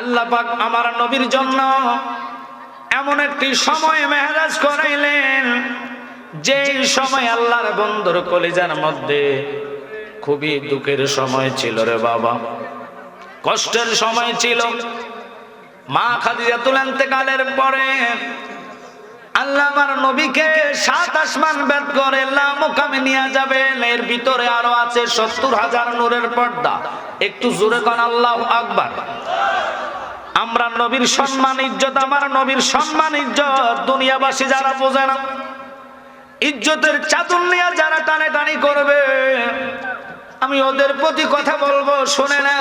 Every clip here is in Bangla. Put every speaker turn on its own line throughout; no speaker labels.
আল্লাহ পাক আমার নবীর জন্য এমন একটি সময় মেহরাজ করাইলেন, যে সময় আল্লাহর বন্ধুর কলিজার মধ্যে খুবই দুঃখের সময় ছিল রে বাবা, কষ্টের সময় ছিল। মা খাদিজাতুল ইন্তেকালের পরে আল্লাহ আমার নবীকে 7 আসমান ভেদ করে লামকামে নিয়ে যাবেন। এর ভিতরে আরো আছে 70,000 নূরের পর্দা। একটু জোরে কোন আল্লাহু আকবার। আমরা নবীর সম্মান ইজ্জত, আমার নবীর সম্মান ইজ্জত দুনিয়াবাসী যারা বোঝে না, ইজ্জতের চাদর নিয়ে যারা টানে টানি করবে, আমি ওদের প্রতি কথা বলবো, শুনে না।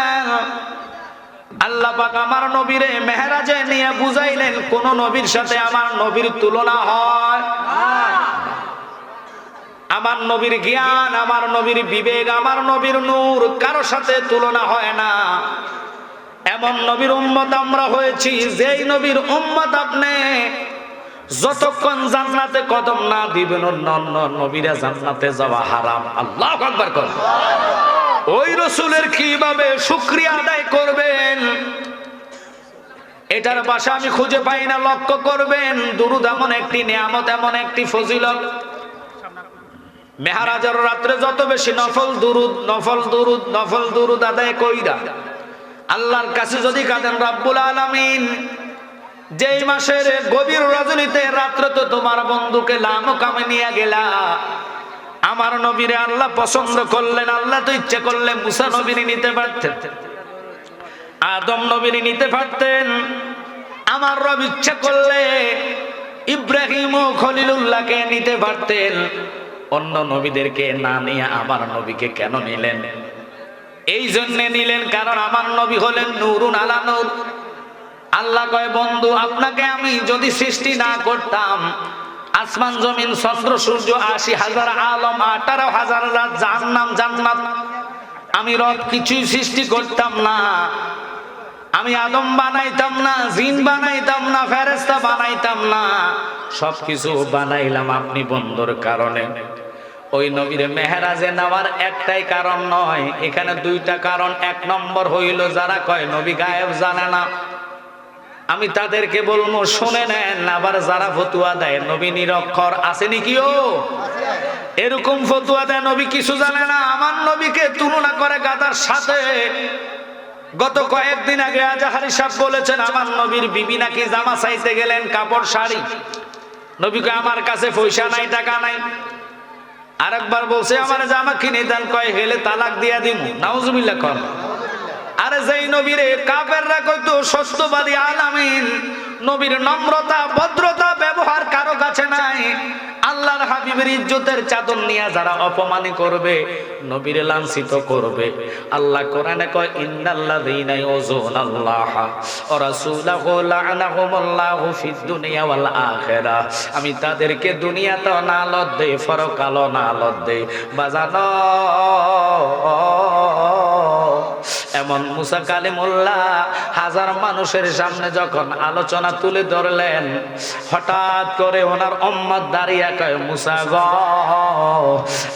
আল্লাহ পাক আমার নবীরে মেহরাজে নিয়ে বুঝাইলেন, কোন নবীর সাথে আমার নবীর তুলনা হয়? আমার নবীর জ্ঞান, আমার নবীর বিবেক, আমার নবীর নূর কারো সাথে তুলনা হয় না। এমন নবীর উম্মত আমরা হয়েছি, যেই নবীর উম্মত আপনি যতক্ষণ জান্নাতে কদম না দিবেন অন্য নবীরা জান্নাতে যাওয়া হারাম। আল্লাহু আকবার কর। ওই রাসূলের কিভাবে শুকরিয়া আদায় করবেন, এটার ভাষা আমি খুঁজে পাই না। লক্ষ্য করবেন, দুরূদ এমন একটি নিয়ামত, এমন একটি ফজিলত। মেহরাজের রাত্রে যত বেশি নফল দুরূদ আদায় কইরা আল্লাহর কাছে যদি কাঁদেন, রব্বুল আলামিন যেই মাসের গভীর রজনীতে রাত্রে তো তোমার বন্ধুকে লামকামে নিয়ে গেলা, আমার নবীরে আল্লাহ পছন্দ করলেন। আল্লাহ তো ইচ্ছে করলে মুসা নবীরে নিতে পারতেন, আদম নবীরে নিতে পারতেন, আমার রব ইচ্ছা করলে ইব্রাহিম ও খলিলুল্লাহকে নিতে পারতেন। অন্য নবীদেরকে না নিয়ে আমার নবীকে কেন নিলেন? এই জন্য নিলেন কারণ আমার নবী হলেন নূরুন আলা নূর। আল্লাহ কয়, বন্ধু আপনাকে আমি যদি সৃষ্টি না করতাম, আসমান জমিন চন্দ্র সূর্য 80,000 আলম 18,000 রাত জাহান্নাম জান্নাত, আমি রব কিছুই সৃষ্টি করতাম না। আমি আদম বানাইতাম না, জিন বানাইতাম না, ফেরেশতা বানাইতাম না, সবকিছু বানাইলাম আপনি বন্ধুর কারণে। ওই নবীর মেহরাজে নেওয়ার একটাই কারণ নয়, এখানে 2টা কারণ। 1 নম্বর হইল যারা কয় নবী গায়েব জানে না, আমি তাদেরকে বলবো শুনে নেন। আবার যারা ফতুয়া দেয় নবী নিরক্ষর, আছে নাকিও এরকম ফতুয়া দেয় নবী কিছু জানে না, আমার নবীকে তুলনা করে গাধার সাথে। গত কয়েকদিন আগে আজাহারি সাহেব বলেছেন, আমার নবীর বিবি নাকি জামা চাইতে গেলেন, কাপড় শাড়ি, নবীকে আমার কাছে পয়সা নাই, টাকা নাই। আরেকবার বলছে আমার জামা কিনে দেন, কয় হেলে তালাক দিয়া দিমু। নাউজুবিল্লাহ কর। আরে যেই নবীরে কাফেররা কইতো সত্যবাদী আলামিন, নবীর নম্রতা ভদ্রতা ব্যবহার কারো কাছে নাই। আল্লাহর হাবিবের ইজ্জতের চাদর নিয়ে যারা অপমানি করবে, নবীরে লাঞ্ছিত করবে, আল্লাহ কোরআনে কয়, ইন্নাল্লাযীনা ইউযুনাল্লাহা ওয়া রাসূলাহু লা'নাহুমুল্লাহু ফিদ দুনিয়া ওয়াল আখিরাহ। আমি তাদেরকে দুনিয়াতেও নালত দেই, পরকালও নালত দেই। বাজানো এমন মুসা কালিমুল্লাহ 1000 মানুষের সামনে যখন আলোচনা তুলে ধরলেন, হঠাৎ করে ওনার উম্মত দাঁড়িয়ে কয়, মুসা গো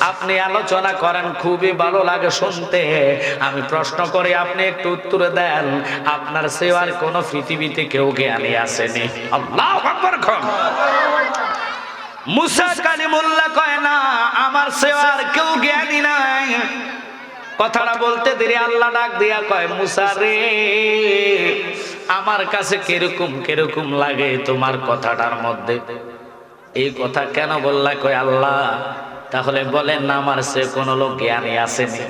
আপনি আলোচনা করেন, খুবই ভালো লাগে শুনতে। আমি প্রশ্ন করি, আপনি একটু উত্তর দেন, আপনার চেয়ে আর কোন পৃথিবীতে কেউ জ্ঞানী আসেনি? আল্লাহু আকবার। মুসা কালিমুল্লাহ কয়, না আমার চেয়ে আর কেউ জ্ঞানী নাই। কথাটা বলতে দেরি আল্লাহ ডাক দিয়া কয়, মুসা রে আমার কাছে কিরকম লাগে তোমার কথাটার মধ্যে? এই কথা কেন বললা? কয় আল্লাহ তাহলে বলেন না আমার সে কোন লোক জ্ঞানী আসেনি?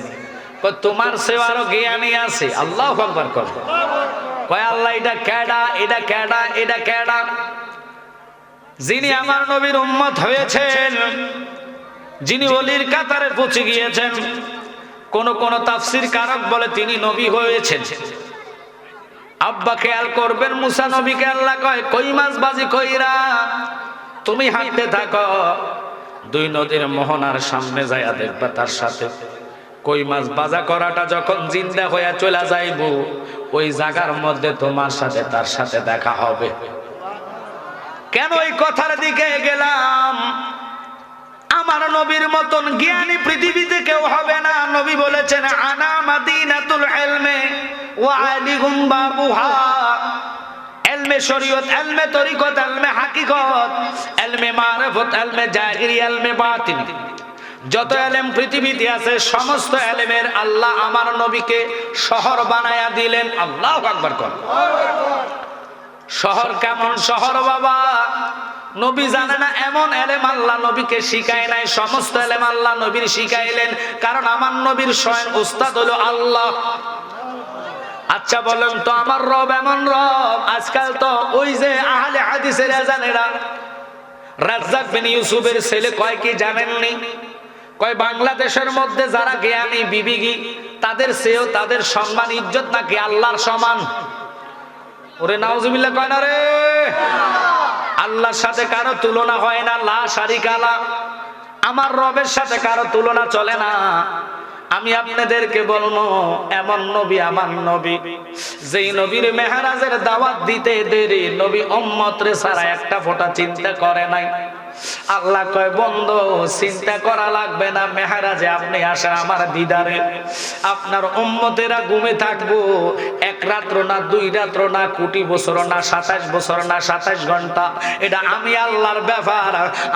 কয় তোমার সে আরো জ্ঞানী আছে। আল্লাহু আকবার কর। কয় আল্লাহ এটা কেডা, এটা কেডা, এটা কেডা? যিনি আমার নবীর উম্মত হয়েছেন, যিনি ওলির কাতারে পৌঁছে গিয়েছেন। কোন তাফসীর কারক বলে তিনি নবী হয়েছেন। আব্বা খেয়াল করবেন, মুসা নবীকে আল্লাহ কয়, কই মাছ বাজি কইরা তুমি হাঁটতে থাকো, 2 নদীর মোহনার সামনে যাইয়া দেখবা তার সাথে কই মাছ বাজা করাটা যখন জিন্দা হইয়া চলে যাইব, ওই জায়গার মধ্যে তোমার সাথে তার সাথে দেখা হবে। কেন এই কথার দিকে গেলাম? আমার নবীর মতন জ্ঞানী পৃথিবীতে কেউ হবে না। নবী বলেছেন, আনা মাদিনাতুল ইলমি ওয়া আলিহুম বাবুহা। এলমে শরীয়ত, এলমে তরিকত, এলমে হাকিকত, এলমে মারিফত, এলমে জাহিরি, এলমে বাতিন, যত এলেম পৃথিবীতে আছে সমস্ত এলেমের আল্লাহ আমার নবীকে শহর বানায়া দিলেন। আল্লাহু আকবার কর। শহর কেমন শহর বাবা? নবী জানে না এমন এলেম আল্লাহ নবীকে শিখায় নাই, সমস্ত এলেম আল্লাহ নবীর শিখাইলেন, কারণ আমার নবীর স্বয়ং উস্তাদ হলো আল্লাহ। আচ্ছা বলেন তো আমার রব এমন রব? আজকাল তো ওই যে আহলে হাদিসের এজানেরা, রাজ্জাক বিন ইউসুফের ছেলে কয় কি জানেননি? কয় বাংলাদেশের মধ্যে যারা জ্ঞানী বিবেকী তাদের চেয়েও তাদের সম্মান ইজ্জত নাকি আল্লাহর সমান। ওরে নাউজুবিল্লাহ কয় না রে। আল্লাহর সাথে কারো তুলনা হয় না, লা শারিকা লা। আমার রবের সাথে কারো তুলনা চলে না। আমি আপনাদেরকে বলবো এমন নবী আমার নবী, যেই নবীর মেহরাজের দাওয়াত দিতে দেরি নবী উম্মতরে ছাড়া একটা ফোঁটা চিন্তা করে নাই। আল্লাহ কয় বন্ধু চিন্তা করা লাগবে না, মেহরাজে আপনি আসেন আমার দিদারে। আপনার উম্মতেরা ঘুমে থাকবো এক রাত্র না, দুই রাত্র না, কোটি বছর না, 27 বছর না, 27 ঘন্টা। এটা আমি আল্লাহর ব্যাপার।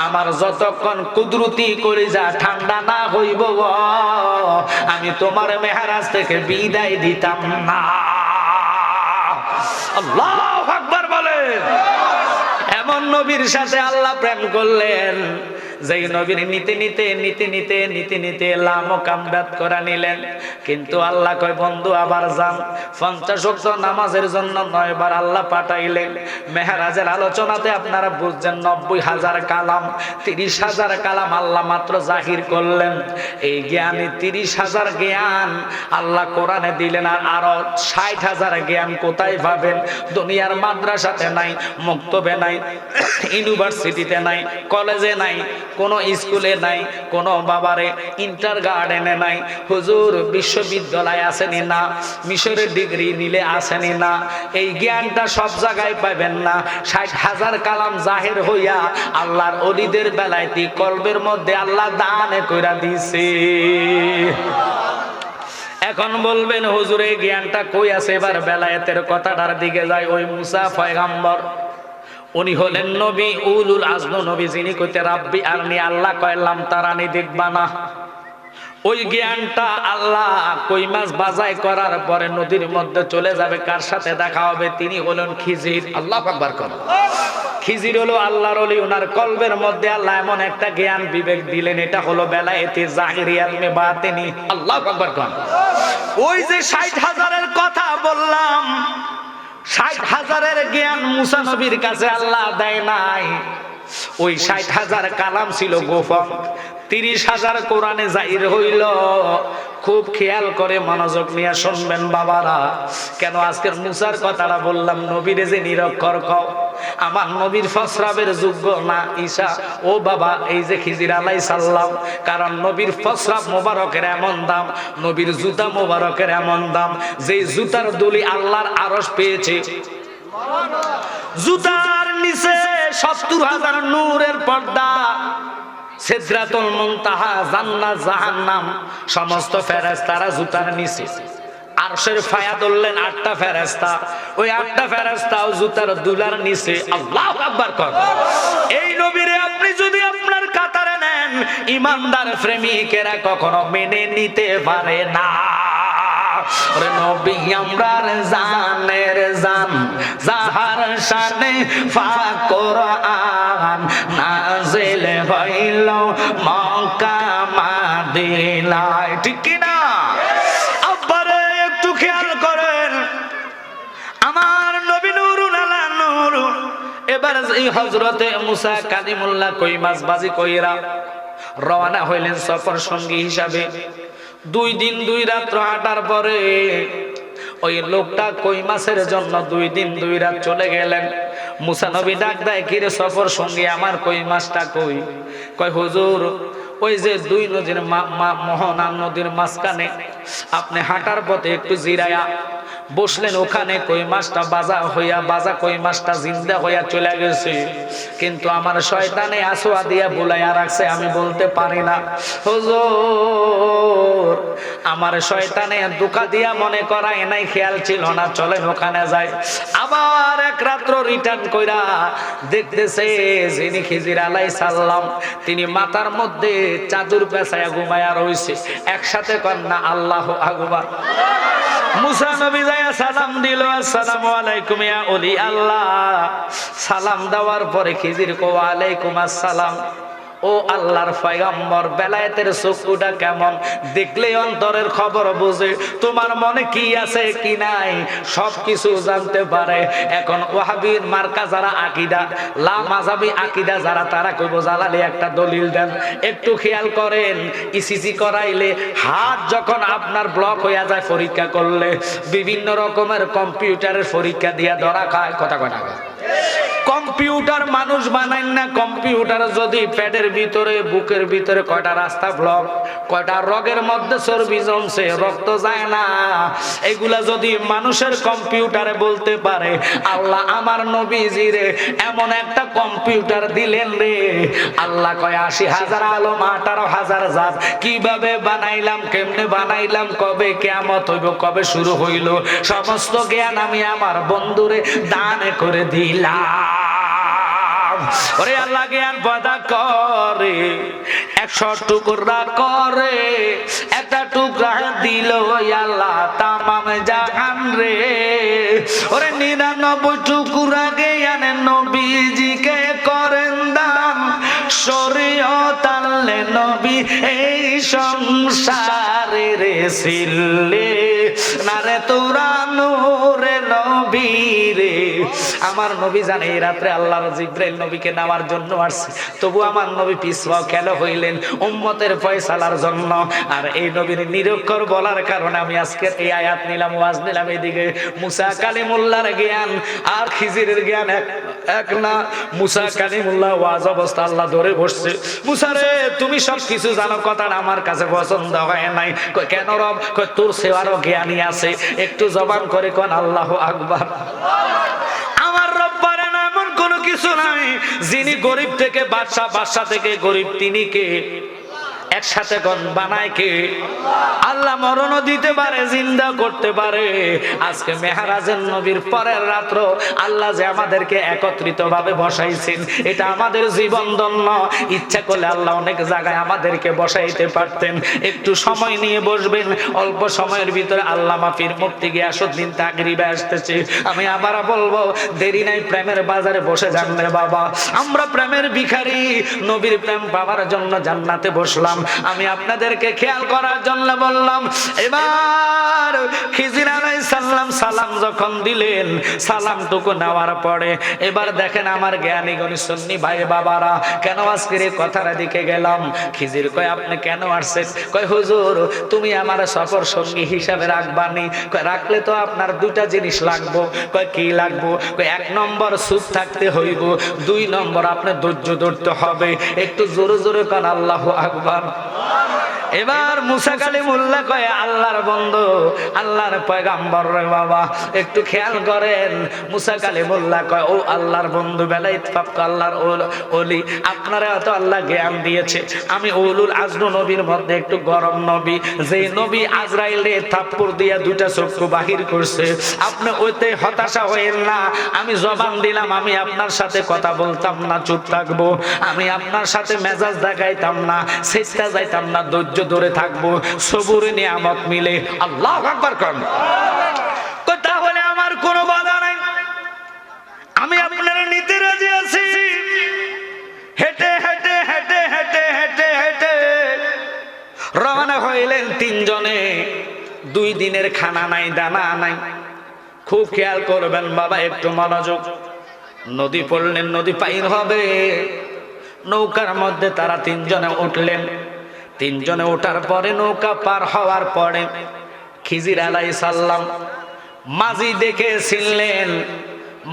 আমার যতক্ষণ কুদরতি করে যা ঠান্ডা না হইব আমি তোমার মেহরাজ থেকে বিদায় দিতাম না। আল্লাহু আকবার বলেন। এমন নবীর সাথে আল্লাহ প্রেম করলেন, যেই নবীর নীতি নিতে নীতি নিতে নীতি নিতে লামকাম ব্যাত করে নিলেন। কিন্তু আল্লাহ কয় বন্ধু আবার যান। 50 ওয়াক্ত নামাজের জন্য 9 বার আল্লাহ পাঠাইলেন। মেহরাজের আলোচনাতে আপনারা বুঝছেন 90,000 কালাম, 30,000 কালাম আল্লাহ মাত্র জাহির করলেন। এই জ্ঞানে 30,000 জ্ঞান আল্লাহ কোরআনে দিলেন। আর আরো 60,000 জ্ঞান কোথায় পাবেন? দুনিয়ার মাদ্রাসাতে নাই, মুক্তবে নাই, ইউনিভার্সিটিতে নাই, কলেজে নাই, কোন স্কুলে নাই, কোন বাবারে ইন্টার গার্ডেনে নাই, হুজুর বিশ্ববিদ্যালয় আসেনি না, মিশরের ডিগ্রি নিলে আসেনি না। এই জ্ঞানটা সব জায়গায় পাবেন না। 60,000 কালাম জাহির হইয়া আল্লাহর ওলিদের বেলায় কলবের মধ্যে আল্লাহ দানে কইরা দিছে। এখন বলবেন হুজুর এই জ্ঞানটা কই আছে? এবার বেলায়েতের কথাটার দিকে যায়। ওই মুসা পয়গম্বর, উনি হলেন নবী উলুল আজম নবী, যিনি কইতে রাব্বি আরনি, আল্লাহ কইলাম তারানি দেখবা না। ওই জ্ঞানটা আল্লাহ কই মাছ বাজাই করার পরে নদীর মধ্যে চলে যাবে। কার সাথে দেখা হবে? তিনি হলেন খিজির। আল্লাহু আকবার কর। খিজির হলো আল্লাহর ওলি। ওনার কলবের মধ্যে আল্লাহ এমন একটা জ্ঞান বিবেক দিলেন, এটা হলো বেলায়েতে জাহিরি ইলমে বাতিনি। আল্লাহু আকবার কর। ওই যে 60,000-এর কথা বললাম, 60,000-এর জ্ঞান মুসা নবীর কাছে আল্লাহ দেয় নাই। ওই 60,000 কালাম ছিল গোপন, 30,000 কোরআনে জাহির হইল। খুব খেয়াল করে মনোযোগ নিয়ে শুনবেন বাবারা। কেন আজকের মুসার কথাটা বললাম? নবীরে যে নিরক্ষর কও, আমার নবীর ফসরাবের যোগ্য না ঈসা। ও বাবা এই যে খিজির আলাইহিস সালাম, কারণ নবীর ফসরাব মোবারকের এমন দাম, নবীর জুতা মোবারকের এমন দাম, যেই জুতার দুলি আল্লাহর আরশ পেয়েছে। জুতার নিচে 70,000 নূরের পর্দা, সিদরাতুল মুনতাহা, জান্নাত, জাহান্নাম, সমস্ত ফেরেশতারা জুতার নিচে। আরশের ফায়া ধরলেন 8টা ফেরেশতা, ওই 8টা ফেরেশতাও জুতার দুলার নিচে। আল্লাহু আকবার কর। এই নবীরে আপনি যদি আপনার কাতারে নেন, ইমানদার প্রেমিকেরা কখনো মেনে নিতে পারে না। ওরে নবী আমরার জানের জান, যাহার শানে পাক কোরআন নাযিল হইল মক্কা মদিনায়। ঠিক কি না? আব্বারে একটু খেয়াল করেন, আমার নবী নূরুন আলা নূর। এবার এই হযরতে মুসা কালিমুল্লাহ কই মাছবাজি কইরা রওনা হইলেন সফর সঙ্গী হিসাবে। 2 দিন 2 রাত হাঁটার পরে ওই লোকটা কই মাছের জন্য 2 দিন 2 রাত চলে গেলেন। মুসা নবী ডাক দেয়, কিরে সফর সঙ্গী আমার কই মাছটা কই? কয় হুজুর ওই যে 2 নদীর মোহনা নদীর মাঝখানে আপনি হাঁটার পথে একটু জিরায়া বসলেন ওখানে, কই মাছটা বাজা কই মাছটা জিন্দা হইয়া চলে গেছে, কিন্তু আমার শয়তানে আসোয়া দিয়া বুলাইয়া রাখছে, আমি বলতে পারি না। হুজুর আমার শয়তানে ধোঁকা দিয়া মনে করায় নাই, খেয়াল ছিল না, চলেন ওখানে যাই। আবার এক রাত্র রিটার্ন কইরা দেখতেছে যিনি খিজির আলাইহিস সালাম তিনি মাথার মধ্যে চাদর পেঁচাইয়া ঘুমায়া রইছে। একসাথে কন্যা আল্লাহু আকবার। মুসা নবী যায়া সালাম দিল, আসসালামু আলাইকুম ইয়া ওলি আল্লাহ। সালাম দেওয়ার পরে খিজির কো ওয়ালাইকুম আসসালাম। ও আল্লাহর পয়গম্বর, বেলায়েতের চক্ষুটা কেমন, দেখলে অন্তরের খবর বুঝে, তোমার মনে কি আছে কি নাই সবকিছু জানতে পারে। এখন ওয়াহাবীর মার্কা যারা আকীদা, লা মাযহাবী আকীদা যারা, তারা কইব জালালি একটা দলিল দেন। একটু খেয়াল করেন, ইসিজি করাইলে হাত যখন আপনার ব্লক হইয়া যায়, পরীক্ষা করলে বিভিন্ন রকমের কম্পিউটারের পরীক্ষা দিয়া ধরা খায়। কথা কয় না? কম্পিউটার মানুষ বানাই না। কম্পিউটার যদি পেটের ভিতরে, বুকের ভিতরে কয়টা রাস্তা ব্লক, কয়টা রগের মধ্যে চর্বি জমছে, রক্ত যায় না, এগুলা যদি মানুষের কম্পিউটারে বলতে পারে, আল্লাহ আমার নবীজিরে এমন একটা কম্পিউটার দিলেন রে। আল্লাহ কয় ৮০,০০০ আলম ১৮,০০০ জাত, কিভাবে বানাইলাম, কেমনে বানাইলাম, কবে কিয়ামত হইব, কবে শুরু হইল, সমস্ত জ্ঞান আমি আমার বন্ধুরে দান করে দিলাম। ওরে আল্লাহ জ্ঞান পয়দা করে, ১০০ টুকরা করে, একটা টুকরা দিল আল্লাহ তামাম জাহান রে। ওরে ৯৯ টুকরা জ্ঞান নবীজিকে করেন দান, শরীয়ত আনলে নবী এই সংসারে রে ছিলে না রে তোরা নূরে নবী রে। আমার নবী জানে এই রাত্রে আল্লাহর জিবরাইল নবীকে নেওয়ার জন্য আসছে, তবু আমার নবী পিছপা কেন হইলেন? উম্মতের ফয়সালার জন্য। আর এই নবীর নিরক্ষর বলার কারণে আমি আজকে এই আয়াত নিলাম, ওয়াজ নিলাম। এদিকে মুসা কালিমুল্লাহর জ্ঞান আর খিজিরের জ্ঞান এক না। মুসা কালিমুল্লাহ ওয়াজ অবস্থা আল্লাহ ধরে বসছে, মুসা রে তুমি সব কিছু জানো, কথাটা আমার কাছে পছন্দ হয় নাই। কেন রব? তোর সেবারও জ্ঞানী আছে, একটু জবান করে কোন আল্লাহু আকবার। আমার রব পারে না এমন কোনো কিছু নাই। যিনি গরিব থেকে বাদশা, বাদশা থেকে গরিব, তিনি কে? একসাথে কোন বানায় কে? আল্লাহ মরণও দিতে পারে, জিন্দা করতে পারে। আজকে মেহরাজের নবীর পরের রাত্র আল্লাহ যে আমাদেরকে একত্রিত ভাবে বসাইছেন, এটা আমাদের জীবন ধন্য। ইচ্ছা করলে আল্লাহ অনেক জায়গায় আমাদেরকে বসাইতে পারতেন। একটু সময় নিয়ে বসবেন, অল্প সময়ের ভিতরে আল্লাহ মাফির মুফতি গিয়াসউদ্দিন তাকরিবে আসতেছে। আমি আবার বলবো, দেরি নাই, প্রেমের বাজারে বসে যান রে বাবা। আমরা প্রেমের ভিখারি, নবীর প্রেম পাওয়ার জন্য জান্নাতে বসলাম। আমি আপনাদেরকে খেয়াল করার জন্য বললাম। এবার খিজির আলাইহিস সালাম সালাম যখন দিলেন, সালামটুকু নেওয়ার পরে এবার দেখেন আমার জ্ঞানীগণ সুন্নি ভাই বাবারা, কেন আজকের এই কথার দিকে গেলাম। খিজির কয় আপনি কেন আসছেন? কয় হুজুর তুমি আমার সফর সঙ্গী হিসাবে রাখবানি। কয় রাখলে তো আপনার দুটা জিনিস লাগবো। কয় কি লাগবো? কয় ১ নম্বর চুপ থাকতে হইব, ২ নম্বর আপনি ধৈর্য ধরতে হবে। একটু জোরে জোরে কান আল্লাহু আকবার। এবার মুসা কালিমুল্লাহ কয় আল্লাহর বন্ধু, আল্লাহর পয়গম্বর রে বাবা, একটু খেয়াল করেন। মুসা কালিমুল্লাহ কয় ও আল্লাহর বন্ধু, বেলায়েত প্রাপ্ত আল্লাহর ওলি, আপনারা তো আল্লাহ জ্ঞান দিয়েছে। আমি উলুল আজম নবীর মধ্যে একটু গরম নবী, যে নবী আজরাইলে থাপ্পড় দিয়া 2টা চক্ষু বাহির করছে। আপনি ওইতে হতাশা হয়েন না। আমি জবান দিলাম, আমি আপনার সাথে কথা বলতাম না, চুপ থাকবো। আমি আপনার সাথে মেজাজ দেখাইতাম না, চেষ্টা যাইতাম না, ধৈর্য ধরে থাকবো। সবুরে নিয়ামত মিলে। আল্লাহু আকবার কোন। তাহলে আমার কোনো বাধা নাই, আমি আপনার নিতে রাজি আছি। হেঁটে হেঁটে হেঁটে হেঁটে হেঁটে হেঁটে রওনা হইলেন 3 জনে। 2 দিনের খানা নাই, দানা নাই। খুব খেয়াল করবেন বাবা, একটু মনোযোগ। নদী পড়লেন, নদী পাইর হবে। নৌকার মধ্যে তারা 3 জনে উঠলেন। 3 জনে ওঠার পরে নৌকা পার হওয়ার পরে খিজির আলাইহিস সালাম মাঝি দেখে ছিলেন।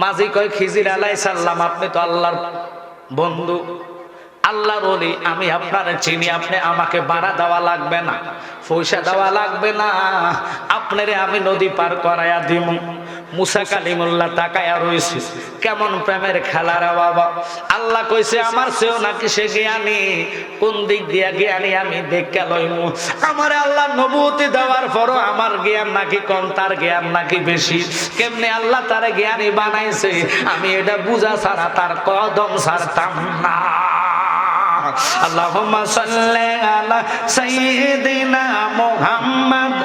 মাঝি কয় খিজির আলাইহিস সালাম আপনি তো আল্লাহর বন্ধু, আল্লাহর ওলি, আমি আপনার চিনি, আপনি আমাকে ভাড়া দেওয়া লাগবে না, পয়সা দেওয়া লাগবে না, আপনারে আমি নদী পার করাইয়া দিব। মুসা কালিমুল্লাহ তাকায়া রইছে, কেমন প্রেমের খেলা রে বাবা। আল্লাহ কইছে আমার চেয়েও নাকি সে জ্ঞানী, কোন দিক দিয়া জ্ঞানী আমি দেখে লইমু। আমার আল্লাহ নবুয়তি দেওয়ার পরও আমার জ্ঞান নাকি কম, তার জ্ঞান নাকি বেশি। কেমনে আল্লাহ তার জ্ঞানী বানাইছে আমি এটা বুঝা ছাড়া তার কদম ছাড়তাম না। আল্লাহুম্মা সাল্লি আলা সাইয়্যিদিনা মুহাম্মদ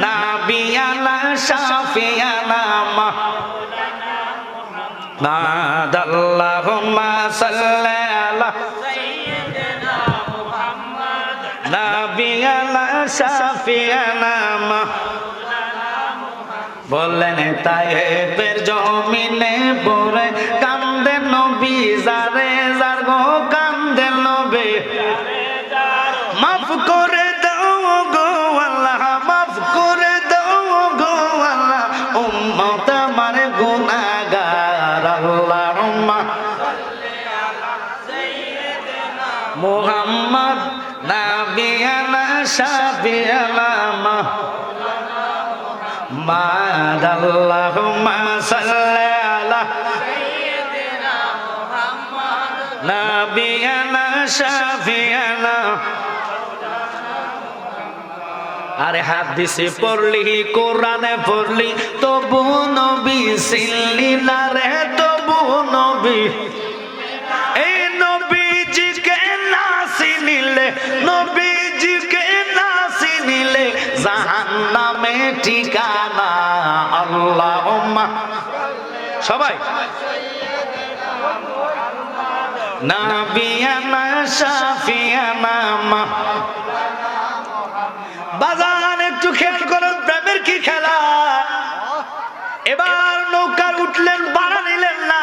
নাবিয়ানা শাফিয়ানা মাওলানা। আল্লাহুম্মা সাল্লি আলা সাইয়্যিদিনা মুহাম্মদ নাবিয়ানা শাফিয়ানা মাওলানা। বললেন তায়েফের জমিনে পড়ে কান্দে নবী, যারে যার গো কান্দে নবী, মাফ করে দাও গো আল্লাহ, মাফ করে দাও গো আল্লাহ, উম্মত আমার গুনাহগার। আল্লাহুম্মা সাল্লি আলা সাইয়্যিদিনা মুহাম্মদ নাবিয়ানা শাফিয়ানা মাওলানা মুহাম্মদ। আল্লাহুম্মা সাল্লি আলা সাইয়্যিদিনা মুহাম্মদ নাবিয়ানা শাফিয়ানা। আরে হাদিসে পড়লি, কোরআনে পড়লি, তবু নবী চিনলি না রে, তবু নবী। এই নবীজিকে না চিনিলে, নবীজিকে না চিনিলে জাহান্নামে ঠিকানা। আল্লাহুম্মা সবাই নাবিয়ানা শাফিয়ানা মাওলানা। বাজান একটু খেয়াল করুন, প্রেমের কি খেলা। এবার নৌকার উঠলেন, ভাড়া নিলেন না,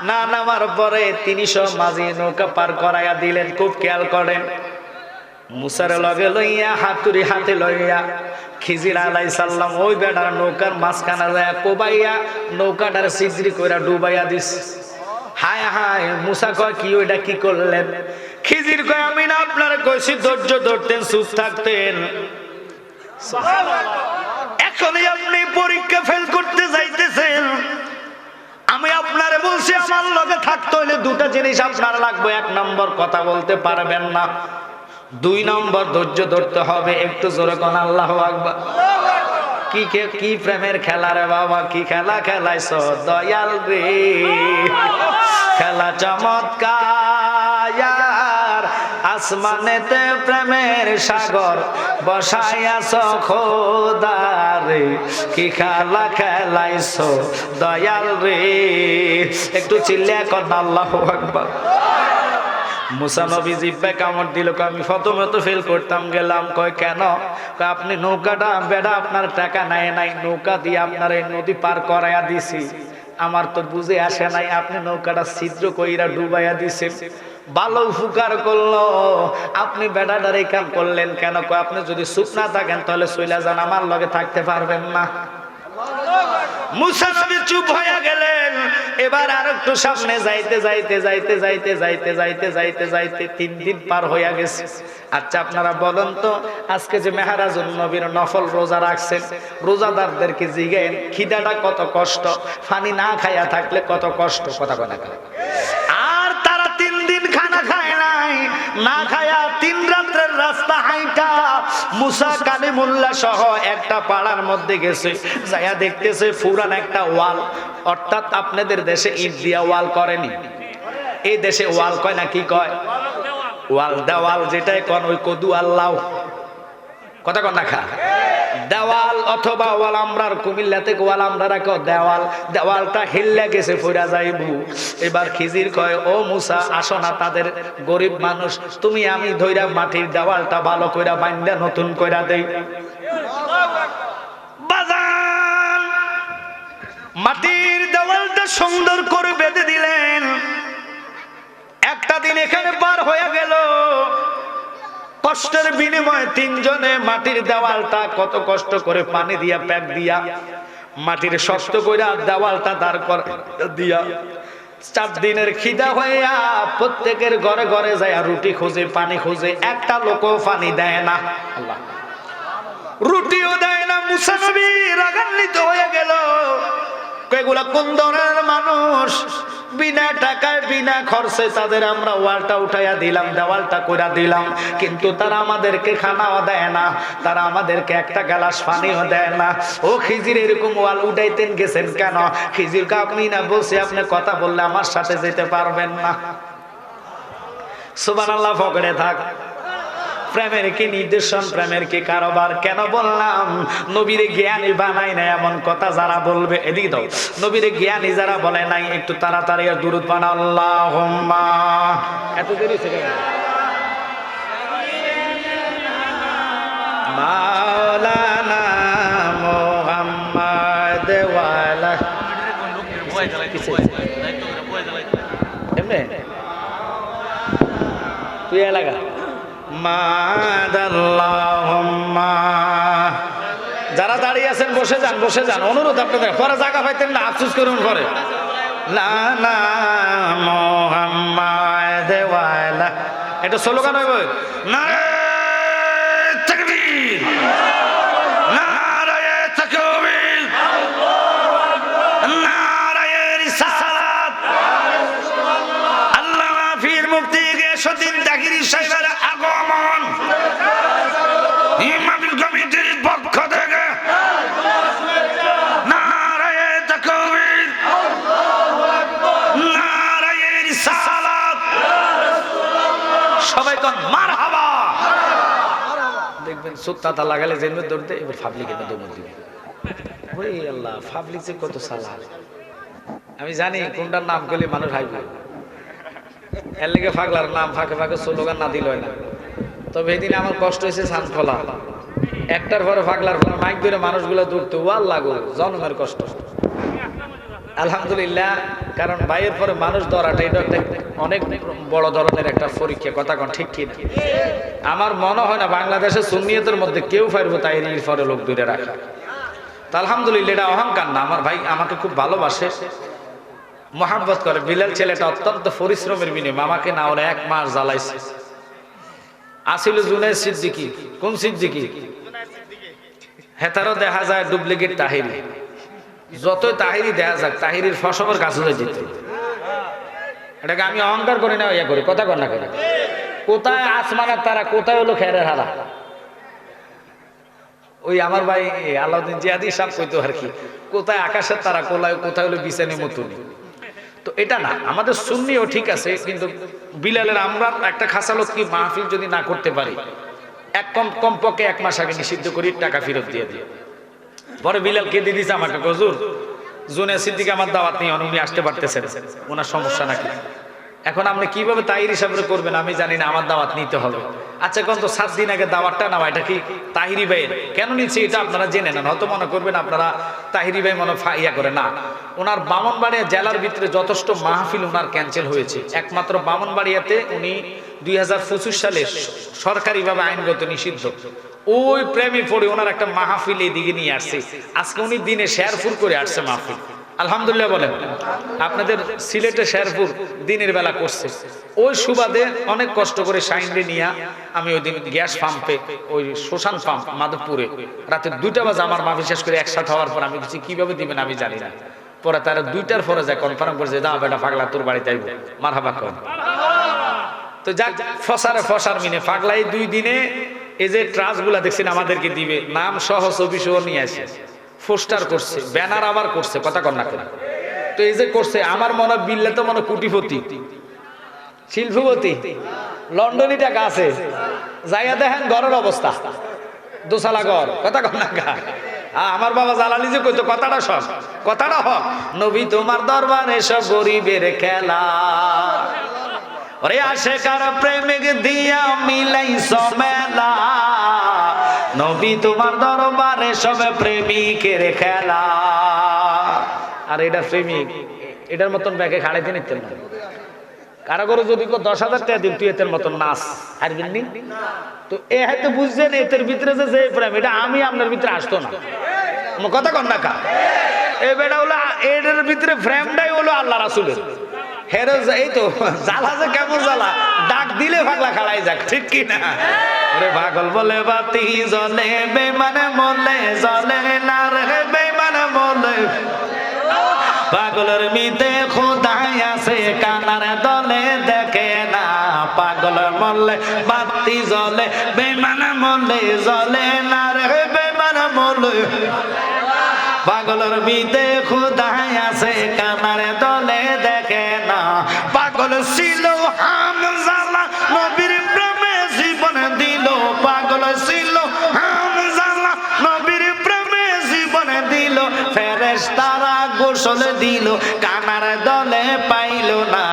না নামার পরে ৩০০ মাঝি নৌকা পার করাইয়া দিলেন। খুব খেয়াল করেন, মুসার লগে লইয়া, হাতুড়ি হাতে লইয়া খিজির আলাইহিস সালাম ওই বেটার নৌকার মাঝখানে যায় কোবাইয়া নৌকাটার সিজরি কইরা ডুবাইয়া দিস। হায় হায়, মুসা কয় কি ওইটা কি করলেন? খিজির কয় আমি না আপনারা কইছি ধৈর্য ধরতেন, চুপ থাকতেন। এখনই আপনি পরীক্ষা ফেল করতে যাইতেছেন। আমি আপনারে বলছি আমার লগে থাকতে হইলে দুটা জিনিস আপনার লাগবে। ১ নম্বর কথা বলতে পারবেন না, ২ নম্বর ধৈর্য ধরতে হবে। একটু জোরে কোন আল্লাহু আকবার। কি প্রেমের খেলা রে বাবা, কি খেলা খেলাইছ দয়াল রে, খেলা চমৎকার। আসমানেতে প্রেমের সাগর বসাইয়াছ খোদা রে, কি খেলা খেলাইছ দয়াল রে। একটু চিল্লা কর আল্লাহু আকবার। মুসা নবী জিহ্বায় কামড় দিল, আমি প্রথমে তো ফেল করতাম, গেলাম। কয় কেন? আপনি নৌকাটা বেড়া আপনার টাকা নেয় নাই, নৌকা দিয়ে আপনার এই নদী পার করাইয়া দিছি, আমার তো বুঝে আসে নাই, আপনি নৌকাটা ছিদ্র কইরা ডুবাইয়া দিছেন। ভালো উপকার করলো, আপনি বেড়াটার এই কাম করলেন কেন? কয় আপনি যদি চুপ না থাকেন তাহলে চইলা যান, আমার লগে থাকতে পারবেন না। মুসা নবী চুপ হয়ে গেলেন। এবার আর একটু সামনে যাইতে যাইতে যাইতে যাইতে যাইতে যাইতে যাইতে যাইতে ৩ দিন পার হয়ে গেছে। আচ্ছা আপনারা বলেন তো, আজকে যে মেহরাজুন নবীর নফল রোজা রাখছেন, রোজাদারদেরকে জিজ্ঞেন খিদাটা কত কষ্ট, পানি না খাইয়া থাকলে কত কষ্ট, কথা বলা করে। আর তারা 3 দিন খানা খায় নাই, না খায়া 3 রাত্রের রাস্তা হাইটা মুসা কালিমুল্লাহ সহ একটা পাড়ার মধ্যে গেছে। যাইয়া দেখতেছে পুরান একটা ওয়াল, অর্থাৎ আপনাদের দেশে ইট দিয়া ওয়াল করেনি, এই দেশে ওয়াল কয় না, কি কয়? ওয়াল দেওয়াল যেটাই কন, ওই কদু আল্লাহ কথা কন না খা দেওয়াল অথবা ওয়াল। আমরার কুমিল্লা থেকে ওয়াল আমরা রাখো দেওয়াল, দেওয়ালটা হিল্লা গেছে ফইরা যাইবু। এবার খিজির কয় ও মুসা আসো না, তাদের গরিব মানুষ, তুমি আমি ধইরা মাটির দেওয়ালটা ভালো কইরা বাইন্দা নতুন কইরা দেই। বাজান মাটির দেওয়ালটা সুন্দর করে বেঁধে দিলেন। একটা দিন এখানে পার হয়ে গেল, কষ্টের বিনিময়ে 3 জনে মাটির দেওয়ালটা কত কষ্ট করে পানি দিয়া প্যাক দিয়া মাটির শক্ত কইরা দেওয়ালটা দাঁড় করে দিয়া 4 দিনের খিদা হইয়া প্রত্যেকের ঘরে ঘরে যায় রুটি খোঁজে, পানি খোঁজে, একটা লোকও পানি দেয় না, আল্লাহ রুটিও দেয় না। মুসা নবী রাগান্বিত হয়ে গেল, এগুলা কোন ধরনের মানুষ? বিনা টাকায় বিনা খরচে তাদের আমরা ওয়ালটা উঠাইয়া দিলাম, দেওয়ালটা কইরা দিলাম, কিন্তু তারা আমাদেরকে খানাও দেয় না, তারা আমাদেরকে একটা গ্লাস পানিও দেয় না। ও খিজির, এরকম ওয়াল উঠাইতেন গেছেন কেন? খিজির আপনি না বলছি আপনি কথা বললে আমার সাথে যেতে পারবেন না। সুবহানাল্লাহ, পকেটে থাক। প্রেমের কি নির্দেশন, প্রেমের কি কারবার? কেন বললাম নবীরে জ্ঞানী বানাই না এমন কথা যারা বলবে, এদিকে দাও, নবীরে জ্ঞানী যারা বলে নাই একটু তাড়াতাড়ি দুরূদ বানা, আল্লাহুম্মা। এত দেরি থেকে মাওলানা মুহাম্মদ ওয়ালা এমনে তুই এলাকা মাদাল্লাহুম্মা। যারা দাঁড়িয়ে আছেন বসে যান, বসে যান, অনুরোধ আপনাদের, পরে জায়গা পাইতেন না আফসোস করুন পরে। লা লা মুহাম্মাদ ওয়ালা, এটা স্লোগান হইব, নারে তাকবীর, নারে তাকবীর, নারে রিসালাত। আল্লামা পীর মুফতি গিয়াসউদ্দিন তাহিরি সাহেবের আগমন ইমামুল কমিটির পক্ষ থেকে নারায়ে তাকবীর, নারায়ে রিসালাত, সবাই কোন মারহাবা। দেখবেন সুত্তাটা লাগালে জেনে দৌড়তে, এবার পাবলিকের মধ্যে দৌড় দিবে। ওরে আল্লাহ, পাবলিক যে কত সালার, আমি জানি কোনটার নাম করলে মানুষ হাইবে, এর লেগে পাগলার নাম ফাঁকে ফাঁকে স্লোগান না দিল না। তবে এদিন আমার কষ্ট হয়েছে সানখোলা, একটার পরে পাগলার পরে মাইক ধরে মানুষগুলো দৌড়তে, ওয়াল লাগো, জন্মের কষ্ট। আলহামদুলিল্লাহ, কারণ ভাইয়ের পরে মানুষ ধরাটা এটা অনেক বড় ধরনের একটা পরীক্ষা, কথা কোন ঠিক ঠিক। আমার মনে হয় না বাংলাদেশের সুন্নিয়তের মধ্যে কেউ পারবো তাই পরে লোক দূরে রাখা। তা আলহামদুলিল্লাহ, এটা অহংকার না। আমার ভাই আমাকে খুব ভালোবাসে, মহাব্বত করে। বিলাল ছেলেটা অত্যন্ত পরিশ্রমের বিনিময়ে আমাকে না হলে 1 মাস জ্বালাইছে। আসিল জুনায়েদ সিদ্দিকী। কোন সিদ্দিকী? হেতারও দেখা যায় ডুপ্লিকেট তাহিরি। যতই তাহিরি দেখা যাক, তাহিরির ফসলের কাছে যেত। এটাকে আমি অহংকার করি না, ইয়া করি, কথা কর না করে। কোথায় আসমানের তারা, কোথায় হলো খেরের হারা। ওই আমার ভাই আলাউদ্দিন জিয়াদি সাহেব কইতো আর কি, কোথায় আকাশের তারা, কোথায় হলো বিছানি মতুনি। তো এটা না, আমাদের সুন্নিও ঠিক আছে, কিন্তু বিলালের আমরা একটা খাসালত কি মাহফিল যদি না করতে পারি, কমপক্ষে 1 মাস আগে নিষিদ্ধ করি, টাকা ফেরত দিয়ে দিই। পরে বিলাল কে দিয়ে দিছে আমাকে, হুজুর জুনায়েদ সিদ্দিকী আমার দাওয়াত নিয়ে উনি আসতে পারতেছেন, ওনার সমস্যা নাকি। এখন আপনি কিভাবে তাহির হিসাবে করবেন আমি জানি না, আমার দাওয়াত নিতে হবে। আচ্ছা কোন তো 7 দিন আগে দাওয়াতটা নেওয়া, এটা কি তাহিরি ভাইয়ের? কেন নিচ্ছে এটা আপনারা জেনে নেন, হয়তো মনে করবেন আপনারা তাহিরি ভাই মনে ইয়া করে না। ওনার ব্রাহ্মণবাড়িয়া জেলার ভিতরে যথেষ্ট মাহফিল ওনার ক্যান্সেল হয়েছে, একমাত্র ব্রাহ্মণবাড়িয়াতে উনি 2025 সালে সরকারিভাবে আইনগত নিষিদ্ধ। ওই প্রেমে পড়ে ওনার একটা মাহফিল এদিকে নিয়ে আসছে। আজকে উনি দিনে শেরপুর করে আসছে মাহফিল, আলহামদুলিল্লাহ বলেন। আপনাদের সিলেটে শেরপুর দিনের বেলা করছে। ওই সুবাদে অনেক কষ্ট করে সাইন্ডে নিয়ে আমি ওই দিন গ্যাস পাম্পে, ওই শ্মশান পাম্প মাধবপুরে রাতে 2টা বাজে আমার মাহফিল শেষ করে একসাথে হওয়ার পর আমি কিছু কিভাবে দিবেন আমি জানি না। পরে তারা 2টার পরে যায় কনফার্ম করছে, যা বেটা পাগলা তোর বাড়িতে আইব, মারহাবা কর। তো যাক, ফসার মিনে পাগলাই 2 দিনে এই যে ট্রাস্ট গুলা দেখছেন আমাদেরকে দিবে, নাম সহ ছবি সহ নিয়ে আসে, পোস্টার করছে, ব্যানার আবার করছে, কথা কর না করে। তো এই যে করছে, আমার মনে বিল্লে তো মনে কোটিপতি শিল্পপতি, লন্ডনী টাকা আছে, যাইয়া দেখেন ঘরের অবস্থা, 2 তলা ঘর, কথা কর না গা। আমার বাবা জালালি যে কইতো, কথাটা সব, কথাটা হক, নবী তোমার দরবারে সব গরিবের খেলা, ওরে আশেকার প্রেমিক দিয়া মিলাইছ মেলা, নবী তোমার দরবারে সব প্রেমিকের খেলা। আর এটা প্রেমিক, এটার মতন ব্যাগে খাড়াইতে নিতেন না। কারো করে যদি 10,000 টাকা দিন, তুই এতের মতন নাচ হারবেন নি। তো এ হয়তো বুঝছেন এতের ভিতরে যে প্রেম, এটা আমি আপনার ভিতরে আসতো না, কথা কন না কা। এই বেটা হলো এর ভিতরে ফ্রেমটাই হলো আল্লাহ রাসূলের, হেরো এই তো জ্বালা যে কেমন জ্বালা, ডাক দিলে পাগলা খাড়াই যাক, ঠিক কি না? ওরে পাগল বলে বাতি জ্বলে বেমানে মলে জ্বলে না রে বেমানে মলে, পাগলের মিতে খোদাই আছে কানার দলে দেখে না, পাগল মরলে বাতি জ্বলে বেমানে মলে জ্বলে না রে বেমানে মলে, পাগলের মিতে খোদাই আছে কানার দলে দেখে না। পাগল ছিল হামজালা নবীর প্রেমে জীবন দিল, পাগল ছিল হামজালা নবীর প্রেমে জীবন দিল, ফেরেশতারা গোসল দিল কানার দলে পাইল না,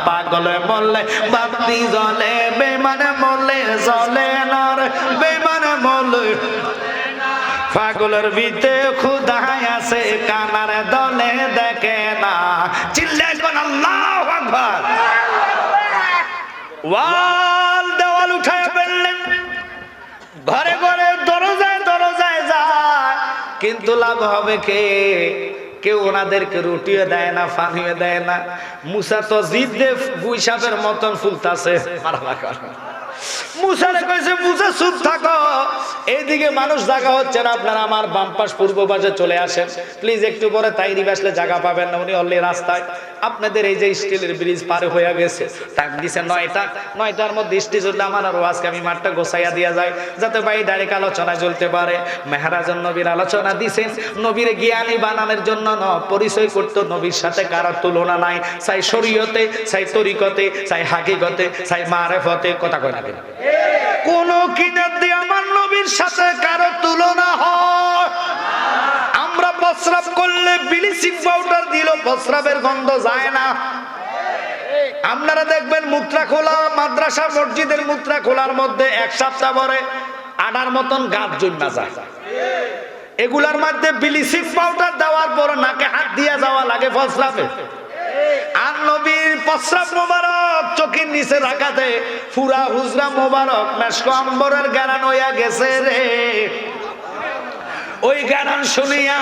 পাগল মরলে বাতি জ্বলে বেমানে মরলে জ্বলে না রে বেমানে মরলে, পাগলের ভিতরে খুদাই আছে কানার দলে দেখে না। চিল্লাই কোন আল্লাহু আকবার। ওয়াল দেওয়াল উঠায় ফেললেন, ঘরে ঘরে দরজায় দরজায় যায়, কিন্তু লাভ হবে কে? কেউ ওনাদেরকে রুটিও দেয় না, পানিও দেয় না। মুসা তো জিদে গুইসাপের মতন ফুলতাছে, মুসারে কইছে মুসা চুপ থাকো, এইদিকে মানুষ জায়গা হচ্ছে না, আপনারা আমার বাম পাশ পূর্ব পাশে চলে আসেন প্লিজ, একটু পরে তাইরি আসলে জায়গা পাবেন না। উনি অলরেডি রাস্তায় আপনাদের এই যে স্টিলের ব্রিজ পার হয়ে গেছে, টাইম দিছে 9টার মধ্যে স্টেজ হলে আমার আরো আজকে আমি মাঠটা গোছাইয়া দিয়া যায়, যাতে ভাই ডাইরেক্ট আলোচনা চলতে পারে। মেহরাজুন নবীর আলোচনা দিছেন, নবীর জ্ঞানী বানানোর জন্য পরিচয় করতো, নবীর সাথে কারো তুলনা নাই, চাই শরীয়তে, চাই তরিকতে, চাই হাকিকতে, চাই মারেফতে, কথা কয় না কোন কিতাব দিয়ে আমার নবীর সাথে কারো তুলনা হয়? আমরা প্রস্রাব করলে ব্লিচিং পাউডার দিল, প্রস্রাবের গন্ধ যায় না। আপনারা দেখবেন মূত্রা খোলা মাদ্রাসা মসজিদের মূত্রা খোলার মধ্যে এক সপ্তাহ পরে আনার মতন গাছ জন্মা যায়, এগুলার মধ্যে ব্লিচিং পাউডার দেওয়ার পর নাকে হাত দিয়া যাওয়া লাগে প্রস্রাবে। আর নবীর প্রস্রাব মোবারক চোখের নিচে রাখাতে পুরা হুজরা মোবারক মেশক আম্বরের গারান হইয়া গেছে রে। ওই গারান শুনিয়া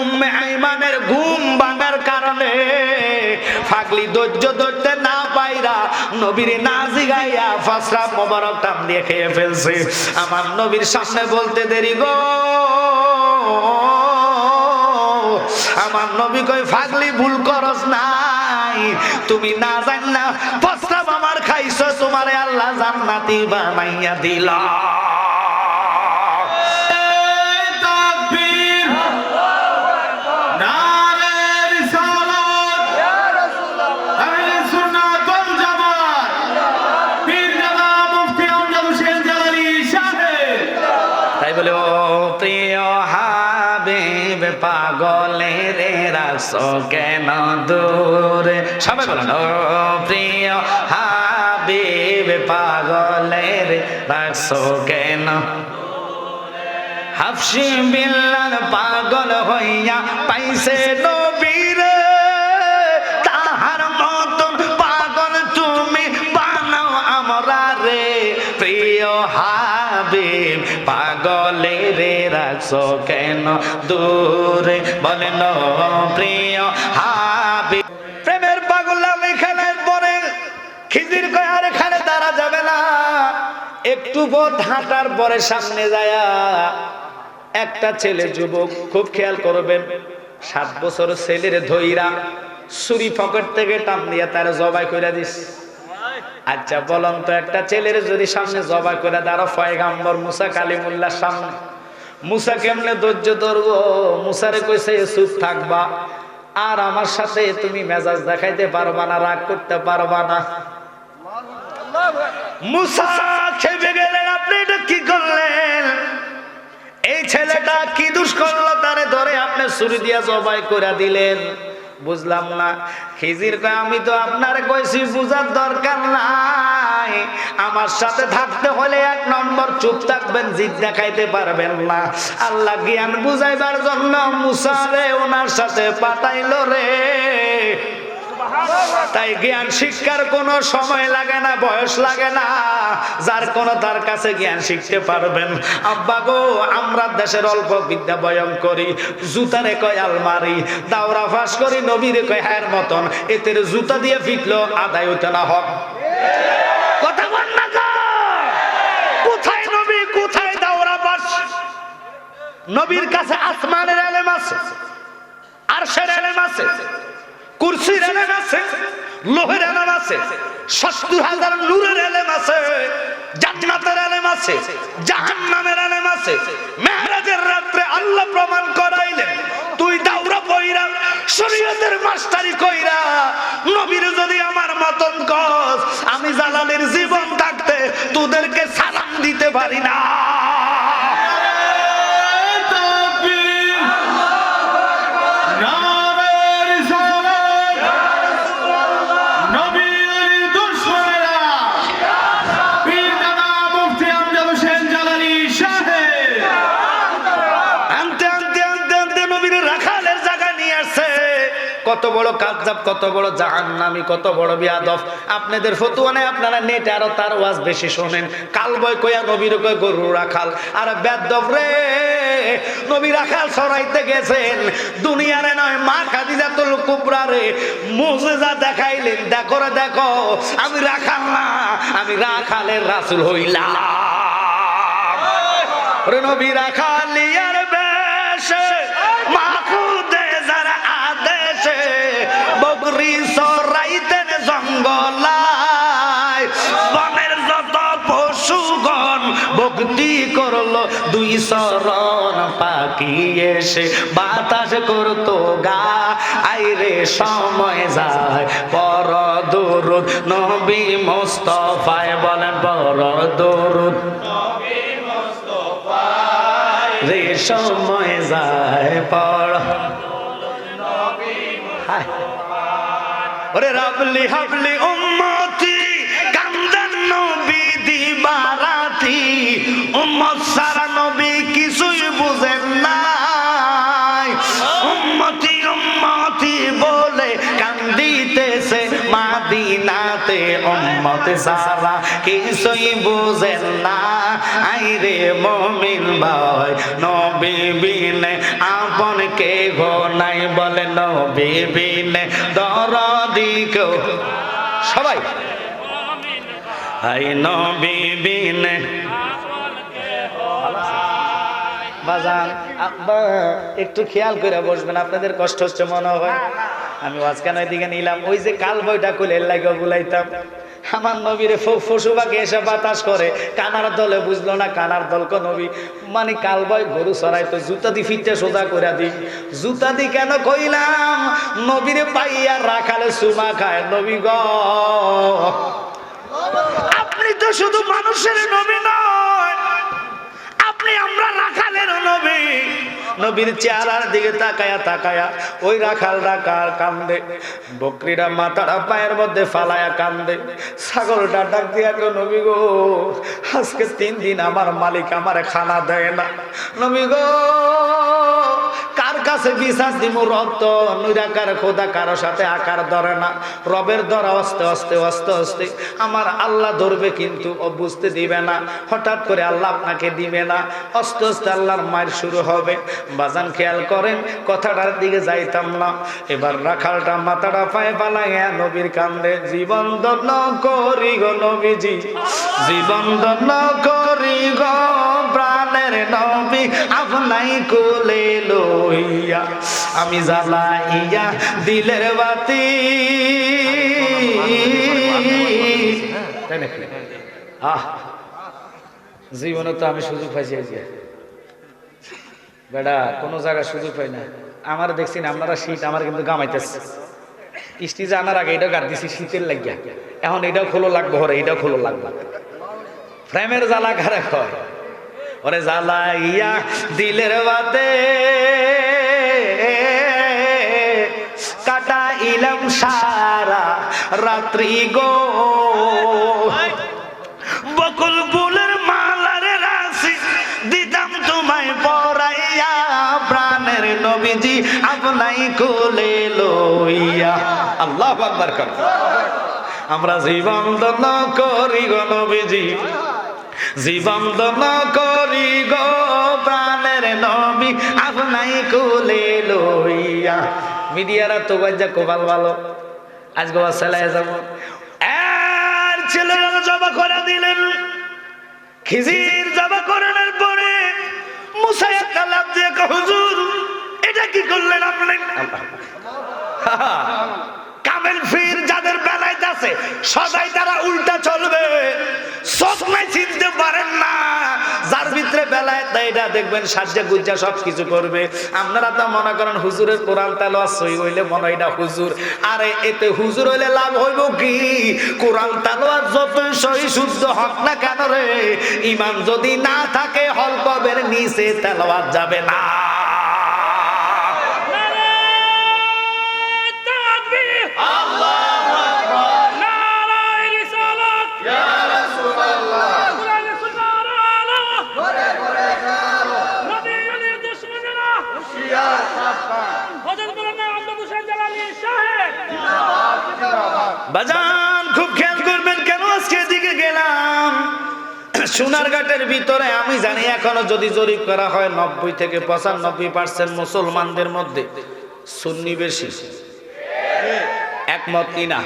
উম্মে আইমানের ঘুম ভাঙার কারণে ফাগলি ধৈর্য ধরতে না পাইরা নবীর না জিগাইয়া প্রস্রাব মোবারক টান দিয়ে খেয়ে ফেলছে। আমার নবীর সামনে বলতে দেরি গো, আমার নবী কই ফাগলি ভুল করস নাই, তুমি না জান না প্রস্রাব আমার খাইছো, তোমারে আল্লাহ জান্নাতি বানাইয়া দিলা। তাই বলে ও প্রিয় হাবিব পাগলের রাখছো কেন দূরে, সবাই বলেন ও প্রিয় হাবিব পাগলের রাখছো কেন। হাফসি বিল্লাল পাগল হইয়া পাইছে নবীরে, তাহার মতন পাগল তুমি বানাও আমরা রে। প্রিয় হাবিব পাগলের রাখছো কেন দূরে, বলেন প্রিয় হাবিব। প্রেমের পাগল এখানের পরে খিজির কয় আর এখানে দাঁড়া যাবে না, একটু পথ হাঁটার পরে সামনে যায় একটা ছেলে যুবক, খুব খেয়াল করবেন, 7 বছর ছেলের ধইরা ছুরি পকেট থেকে টান দিয়া তার জবাই করে দিস। আচ্ছা বলুন তো, একটা ছেলের যদি সামনে জবাই করে দাঁড়া পয়গাম্বর মুসা কালিমুল্লাহ সামনে, মুসা কেমনে ধৈর্য ধরবো? মুসারে কইছে চুপ থাকবা, আর আমার সাথে তুমি মেজাজ দেখাইতে পারবা না, রাগ করতে পারবা না। মুসা খেপে গেলেন, আপনি এটা কি করলেন? এই ছেলেটা কি দোষ করলো তারে ধরে আপনি ছুরি দিয়া জবাই করে দিলেন? বুঝলাম না। খিজির কয় আমি তো আপনার কইছি বুঝার দরকার নাই, আমার সাথে থাকতে হলে 1 নম্বর চুপ থাকবেন, জিদ দেখাইতে পারবেন না। আল্লাহ জ্ঞান বুঝাইবার জন্য মুসা রে ওনার সাথে পাঠাইলো রে। তাই জ্ঞান শিক্ষার কোনো সময় লাগে না, বয়স লাগে না। যার কোনো তার কাছে জ্ঞান শিখতে পারবেন। আব্বা গো, আমরা দেশের অল্প বিদ্যা বয়ন করি, জুতারে কয় আলমারি, দাওরা ফাঁস করি, নবীরে কয় হায়ের মতন। এতের জুতা দিয়ে ফিটলো আদায় হইতে না হক। কথা বল না গো, কোথায় নবী, কোথায় দাওরা ফাঁস? নবীর কাছে আসমানের ইলম আছে, আরশের ইলম আছে, কুরসির ইলম আছে, লোহের ইলম আছে, ৭০,০০০ নূরের ইলম আছে, জান্নাতের ইলম আছে, জাহান্নামের ইলম আছে। মেরাজের রাতে আল্লাহ প্রমাণ করাইলেন, তুই দাওরা পয়রা শরীয়তের মাস্টারি কইরা নবীর যদি আমার মতন কস, আমি জালালের জীবন থাকতে তোদেরকে সালাম দিতে পারি না। কত বড় কাযযাব, কত বড় জাহান্নামী, কত বড় বিয়াদব। আপনাদের ফতুয়া নেই, আপনারা নেটে আরো তার ওয়াজ বেশি শোনেন। কালবয় কইয়া নবীর কয় গরু রাখাল। আর বেদব রে, নবী রাখাল সরাইতে গেছেন, দুনিয়ারে নয় মা খাদিজাতুল কুবরা রে মুজিজা দেখাইলেন। দেখো রে দেখো, আমি রাখাল না, আমি রাখালের রাসূল হইলাম। রে নবী রাখালিয়ার বেশে মাখুদে যারা আদেশে বকরি সরাইতেন জঙ্গলায়, বনের যত পশুগণ ভক্তি করলো দুই শরণ, পাখি এসে বাতাস করতো গা। আইরে সময় যায় পর দরুদ নবী মুস্তাফায়, বলেন পর দরুদ রে সময় যায় পর। ওরে রাবলি হাবলি উম্মতি কান্দেন নবী দিবারাতি, উম্মত সারা নবী কিছুই বুঝেন নাই। উম্মতি উম্মতি বলে কান্দিতেছে মাদিনাতে, উম্মত সারা কিছুই বুঝেন না। আইরে মুমিন ভাই, নবী বিনে আপন কে গো নাই, বলে নবী বিনে দরদি কেউ। সবাই আই নবী বিনে বাজান। আব্বা একটু খেয়াল করে বসবেন, আপনাদের কষ্ট হচ্ছে মনে হয়। আমি ওয়াজ কেন এদিকে নিলাম, ওই যে কাল বইটা খুলে লাগে বুলাইতাম। আমার নবীরে পশুপাখি এসে বাতাস করে, কানার দলে বুঝলো না কানার দলকে নবী মানে কালবয় গরু চড়াইতো, জুতা দি ফিটে সোজা করে দি। জুতা দি কেন কইলাম, নবীরে পাইয়া রাখালে সুমা খায় নবী গ। আপনি তো শুধু মানুষের নবী নয়, আপনি আমরা রাখালের নবী। নবীর চেহারার দিকে তাকায়া তাকায়া ওই রাখালরা কান্দে, বকরিরা মাথাটা পায়ের মধ্যে ফালায়া কান্দে, ছাগলটা ডাক দিয়া গো নবী গো, আজকে 3 দিন আমার মালিক আমারে খানা দেয় না। নবী গো, কার কাছে বিশ্বাস দিব? রক্ত নিরাকার খোদা কারো সাথে আকার ধরে না। রবের ধরা আস্তে আস্তে আস্তে আস্তে আমার আল্লাহ ধরবে, কিন্তু ও বুঝতে দিবে না। হঠাৎ করে আল্লাহ আপনাকে দিবে না, আস্তে আস্তে আল্লাহর মায়ের শুরু হবে। বাজান খেয়াল করেন, কথাটার দিকে যাইতাম না। এবার রাখালটা মাথাটা পায়ে পালাইয়া নবীর কান্দে, জীবন ধন্য করি গো নবীজি, জীবন ধন্য করি গো প্রাণের নবী, আপনাই কোলে লইয়া আমি জ্বালাইয়া দিলের বাতি। আহ, জীবনে তো আমি সুযোগ পাইছি আজকে বেটা, কোনো জায়গায় সুযোগ পাই না। আমার দেখছি না আপনারা শীত, আমার কিন্তু গামাইতেছে। স্টেজে আনার আগে এটাও গাড় দিছি শীতের লাগিয়া, এখন এটাও খোলো লাগবে, হরে এটাও খোলো লাগবে। প্রেমের জ্বালা ঘরে হয়, ওরে জ্বালাইয়া দিলের বাতে কাটাইলাম সারা রাত্রি গো, বকুল ফুলের মালারে রাশি দিতাম তোমায় পরাইয়া, প্রাণের নবীজি আপনাই কোলে লইয়া। আল্লাহু আকবার কর। আমরা জীবন দান করি গো নবীজি, জীবন দান করি গো প্রাণের নবী আপনাই কোলে লইয়া। মিডিয়ারা তো বাজ্জা কোবাল ভালো, আজকে চালায় যাব। আর ছেলেরা জবা করে দিলেন। খিজির জবা করানোর পরে মুসা একটা লাফ দিয়ে হুজুর এটা কি করলেন আপনি? কামেল ফির যাদের বেলায় আছে সদাই তারা উল্টা চলবে, সবসময় চিনতে পারেন না যার ভিতরে বেলায় এটা দেখবেন সাজ্জা গুজ্জা সবকিছু করবে। আপনারা তো মনে করেন হুজুরের কোরআন তেলাওয়াত সহি হইলে মনে এটা হুজুর, আরে এতে হুজুর হইলে লাভ হইব কি? কোরআন তেলাওয়াত যতই সহি শুদ্ধ হক না কেন রে, ঈমান যদি না থাকে হলকবের নিচে তেলাওয়াত যাবে না। বাজান খুব খেয়াল করবেন, কেন আজকে দিকে গেলাম সোনারঘাটের ভিতরে। আমি জানি এখনো যদি জরিপ করা হয় 90 থেকে 95% মুসলমানদের মধ্যে সুন্নি বেশি। একমত কিনা?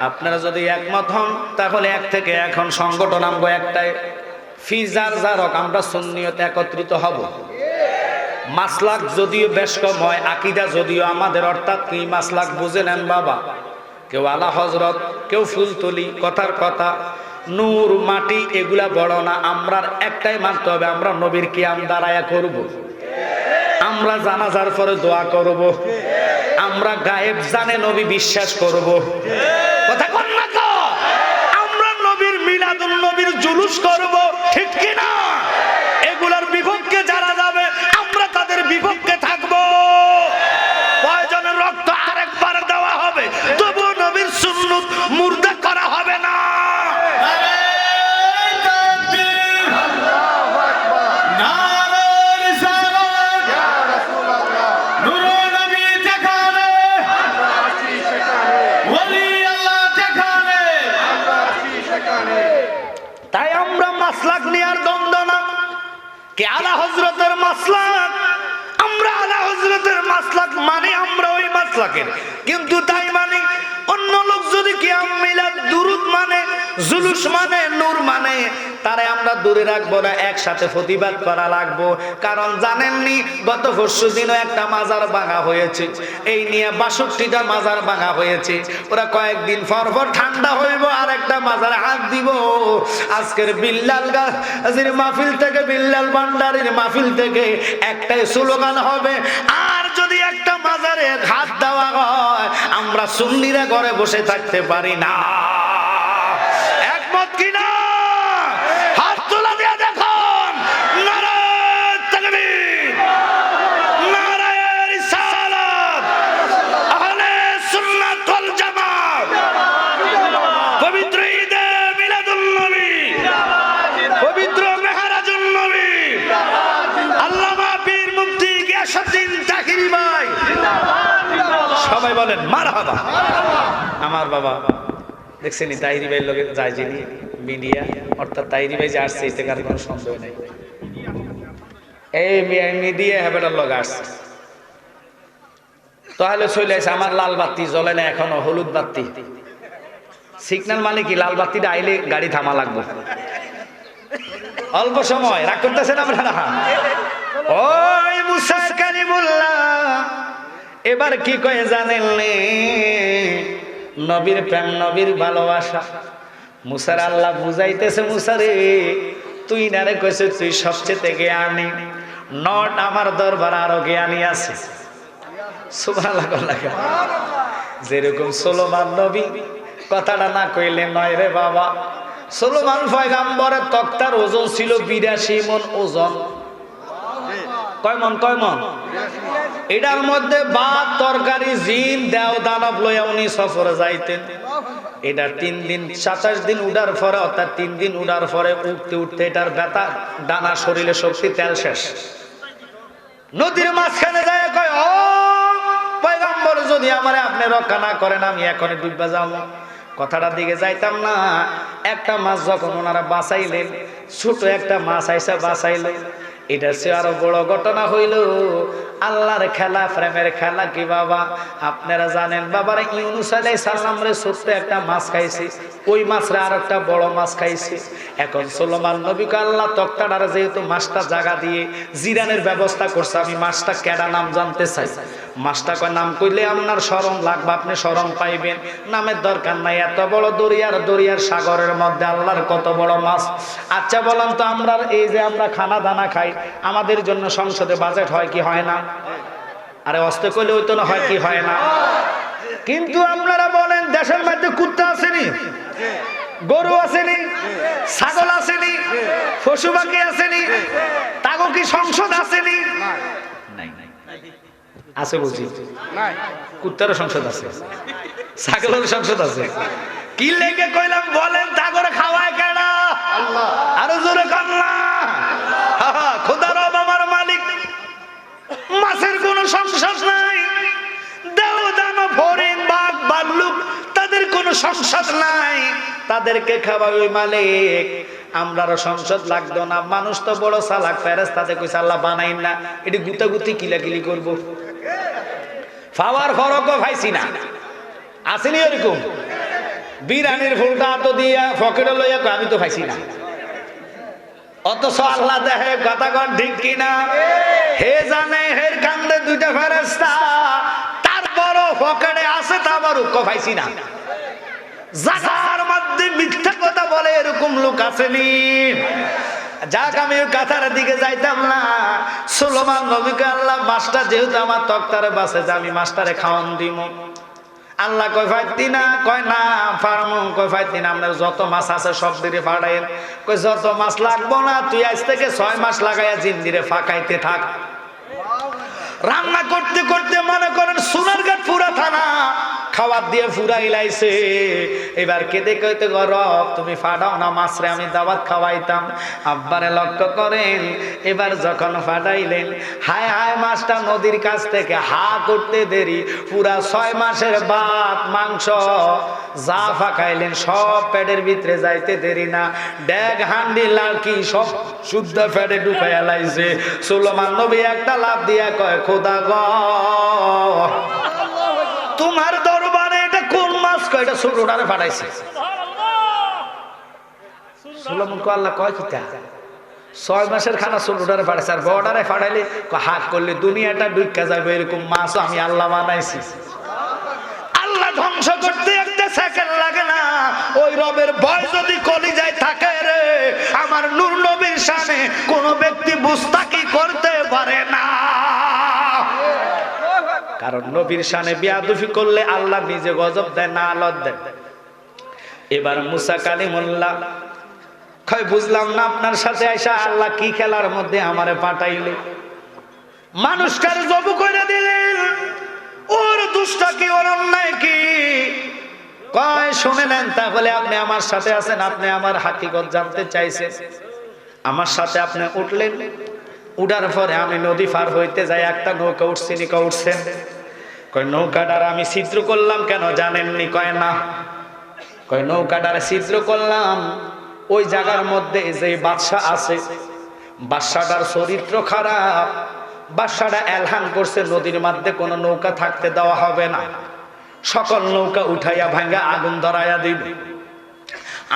আপনারা যদি একমত হন তাহলে এক থেকে এখন সংগঠন আমগো একটাই, ফিজার জারক আমরা সুন্নিয়তে একত্রিত হব। মাসলাক যদিও বেশ কম হয়, আকীদা যদিও আমাদের, অর্থাৎ কি মাসলাক বুঝে নেন বাবা। কেউ আলা হযরত, কেউ ফুলতলি, কথার কথা, নূর, মাটি এগুলা বড় না। আমরা একটাই মানতে হবে, আমরা নবীর কিয়াম দাঁড়ায়া করব, আমরা জানাজার পরে দোয়া করব, আমরা গায়েব জানে নবী বিশ্বাস করব। কথা কোন না তো? আমরা নবীর মিলাদুন নবীর জুলুস করব, ঠিক কি না? এগুলার বিপক্ষে যারা যাবে আমরা তাদের বিপক্ষে থাকব। প্রয়োজনের রক্ত আরেকবার দেওয়া হবে, তবু নবীর সুন্নাত মুর্দা করা হবে না। তাই আমরা মাসলাক নিয়ার দ্বন্দ্ব না, কে আলা হযরতের মাসলাক, আমরা আলা হযরতের মাসলাক মানে আমরা ওই মাসলাকের, কিন্তু তাই মানে অন্য লোক যদি কিয়াম মিলাদ দুরুদ মানে, জুলুস মানে, নূর মানে, তারে আমরা দূরে রাখবো না, একসাথে প্রতিবাদ করা লাগবো। কারণ জানেননি গত পরশু দিনও একটা মাজার ভাঙা হয়েছে, এই নিয়ে ৬২টা মাজার ভাঙা হয়েছে। ওরা কয়েকদিন পর পর ঠান্ডা হইব আর একটা মাজারে হাত দিব। আজকের বিল্লাল গাজীর মাহফিল থেকে, বিল্লাল ভান্ডারীর মাহফিল থেকে একটাই স্লোগান হবে, আর যদি একটা মাজারে হাত দেওয়া হয় আমরা সুন্নিরা ঘরে বসে থাকতে পারি না। একমত কিনা? হাত তোলা দিয়ে দেখুন। নারায়ে তাকবীর, নারায়ে রিসালাত, আহলে সুন্নাত ওয়াল জামাত, পবিত্র ঈদে মিলাদুন নবী, পবিত্র মেহরাজুন নবী, আল্লামা পীর মুফতি গিয়াসউদ্দিন তাহিরি ভাই, সবাই বলেন মারহাবা। আমার বাবা দেখছেন তাহিরি ভাইয়ের লোকে যায় যিনি মিডিয়া, অর্থাৎ তাহিরি ভাই যে আসছে এতে কার কোনো সন্দেহ নেই। এই মিডিয়া হ্যাবেটার লোক আসছে, তাহলে চলে আসে। আমার লাল বাতি জ্বলে না এখনো, হলুদ বাতি সিগন্যাল মানে কি? লাল বাতিটা আইলে গাড়ি থামা লাগবে। অল্প সময় রাগ করতেছেন আপনারা। ওই মুসা কালিমুল্লাহ এবার কি কয়ে জানেন? নবীর প্রেম, নবীর ভালোবাসা। মুসার আল্লাহ বুঝাইতেছে, মুসারে তুই না রে কইছে তুই সবচেয়ে জ্ঞানী, নট আমার দরবার আরো জ্ঞানী আছে। সুবহানাল্লাহ। যেরকম সুলেমান নবী কথাটা না কইলে নয় রে বাবা। সুলেমান পয়গম্বরের তক্তার ওজন ছিল ৮২ মণ ওজন। কয় মণ? কয় মণ? এটার মধ্যে ভাত, তরকারি, জিন, দেও দানব লইয়া উনি সফরে যাইতেন। এটা ৩ দিন ২৭ দিন উড়ার পরে, অর্থাৎ ৩ দিন উড়ার পরে উঠতে উঠতে এটার ব্যথা, ডানা শরীরে শক্তি, তেল শেষ। নদীর মাঝখানে যায় কয় ও পয়গম্বর পরে যদি আমারে আপনি রক্ষা না করেন আমি এখনই ডুববা যাবো। কথাটার দিকে যাইতাম না। একটা মাছ যখন ওনারা বাঁচাইলেন, ছোট একটা মাছ আইসা বাঁচাইল, এটা সে আরো বড় ঘটনা হইল। আল্লাহর খেলা, প্রেমের খেলা কি বাবা আপনারা জানেন? বাবারা ইউনূস আলাইহিস সালাম রে ছোট্ট একটা মাছ খাইছে, ওই মাছরে আর একটা বড় মাছ খাইছে। এখন সুলাইমান নবীকে আল্লাহ তক্তাটার যেহেতু মাছটা জায়গা দিয়ে জিরানের ব্যবস্থা করছে, আমি মাছটা কেডা নাম জানতে চাই। মাছটা কয় নাম কইলে আপনার শরম লাগবে, আপনি শরম পাইবেন, নামের দরকার নাই। এত বড় দরিয়ার সাগরের মধ্যে আল্লাহর কত বড় মাছ। আচ্ছা বলেন তো, আমরা এই যে আমরা খানা দানা খাই, আমাদের জন্য সংসদে বাজেট হয় কি হয় না? আরে অস্তে কইলে ওই তো না, হয় কি হয় না? কিন্তু আপনারা বলেন দেশের মধ্যে কুত্তা আসেনি, গরু আসেনি, ছাগল আসেনি, পশু পাখি আসেনি, তাগো কি সংসদ আসেনি? আছে বুঝি? কুত্তারও সংসদ আছে, ছাগলের সংসদ আছে। কি লেগে কইলাম বলেন, তাগরে খাওয়ায় কেডা? আল্লাহ। আরো জোরে কান্না। খোদা রব আমার মালিক। মাছের কোন সংসদ নাই, দেও দানব হরিণ বাঘ ভাল্লুক তাদের কোন সংসদ নাই, তাদেরকে খাওয়ায় ওই মালিক। আমরারও সংসদ লাগতো না। মানুষ তো বড় চালাক, ফেরেশতাতে কইছে আল্লাহ বানাইন না, এটি গুতাগুতি কিলাকিলি করবো। ফাওয়ার ফরকও পাইছি না, আসেনি এরকম? বিরানির ফুলটা তো দিয়া ফকেটে লইয়া আমি তো পাইছি না। অথচ আল্লাহ দেখে, কথা কন ঠিক কিনা? হে জানে, হের কান্দে দুইটা ফেরেশতা, তারপরও পকেটে আছে, তা আবার উক্ক পাইছি না। জাগার মধ্যে মিথ্যা কথা বলে এরকম লোক আসেনি। যাক, আমি ওই কাতার দিকে যাইতাম না। সুলাইমান নবীকে আল্লাহ মাছটা যেহেতু আমার তক্তারে বাসে, যে আমি মাছটারে খাওয়ান দিব। আল্লাহ কয় ফাইতি না, কয় না ফার্মু, কয় ফাইতি না, আপনার যত মাছ আছে সব দিকে ফাড়াইন। কয় যত মাছ লাগবো না, তুই আজ থেকে 6 মাস লাগাইয়া জিন্দিরে ফাঁকাইতে থাক। রান্না করতে করতে মনে করেন সোনারঘাট পুরা থানা খাবার দিয়ে ফুরাই লাইছে। এবার কেঁদে কইতে রব তুমি ফাটাও না মাছরে, আমি দাওয়াত খাওয়াইতাম। আব্বারে লক্ষ্য করেন, এবার যখন ফাটাইলেন, হায় হায় মাছটা নদীর কাছ থেকে হা করতে দেরি, পুরা 6 মাসের ভাত মাংস যা ফাঁকাইলেন সব পেটের ভিতরে যাইতে দেরি না। ড্যাগ হান্ডি লাড়কি সব শুদ্ধ পেটে ঢুকাইয়া লাইছে। সুলাইমান নবী একটা লাফ দিয়া কয়, খোদা গো তোমার দরবারে এটা কোন মাছ? কয় এটা ছোটটারে ফাটাইছে। সুলাইমান কয় আল্লাহ কয় কিতা? 6 মাসের খানা ছোটটারে ফাটাইছে, আর বড়টারে ফাটাইলে হাত করলে দুনিয়াটা ডুইকা যাবে, এরকম মাছ আমি আল্লাহ বানাইছি। আল্লাহ ধ্বংস করতে একটা সেকেন্ড লাগে না। ওই রবের ভয় যদি কলিজায় থাকে রে, আমার নূর নবীর শানে কোন ব্যক্তি মুস্তাকি করতে পারে না। কারণ নবীর শানে বিয়াদুফি করলে আল্লাহ নিজে গজব দেয়, না আলত দেয়। এবার মুসা কালিমুল্লাহ কয় বুঝলাম না আপনার সাথে আইসা আল্লাহ কি খেলার মধ্যে আমারে পাঠাইল। মানুষকার জবু করে দিলেন, ওর দুষ্টা কি, ওর অন্যায় কি? কয় শুনেলেন, তাহলে আপনি আমার সাথে আছেন, আপনি আমার হাকিকত জানতে চাইছেন, আমার সাথে আপনি উঠলেন। উঠার পরে আমি নদী পার হইতে যাই, একটা নৌকা উঠছিনি। উঠছেন? কয় নৌকাটার আমি ছিদ্র করলাম। কেন জানেননি? কয় না। কয় নৌকাটার ছিদ্র করলাম, ওই জায়গার মধ্যে যে বাদশা আছে, বাদশাটার চরিত্র খারাপ। বাদশাটা এলহান করছে নদীর মধ্যে কোনো নৌকা থাকতে দেওয়া হবে না, সকল নৌকা উঠাইয়া ভাঙ্গা আগুন ধরাইয়া দিবে।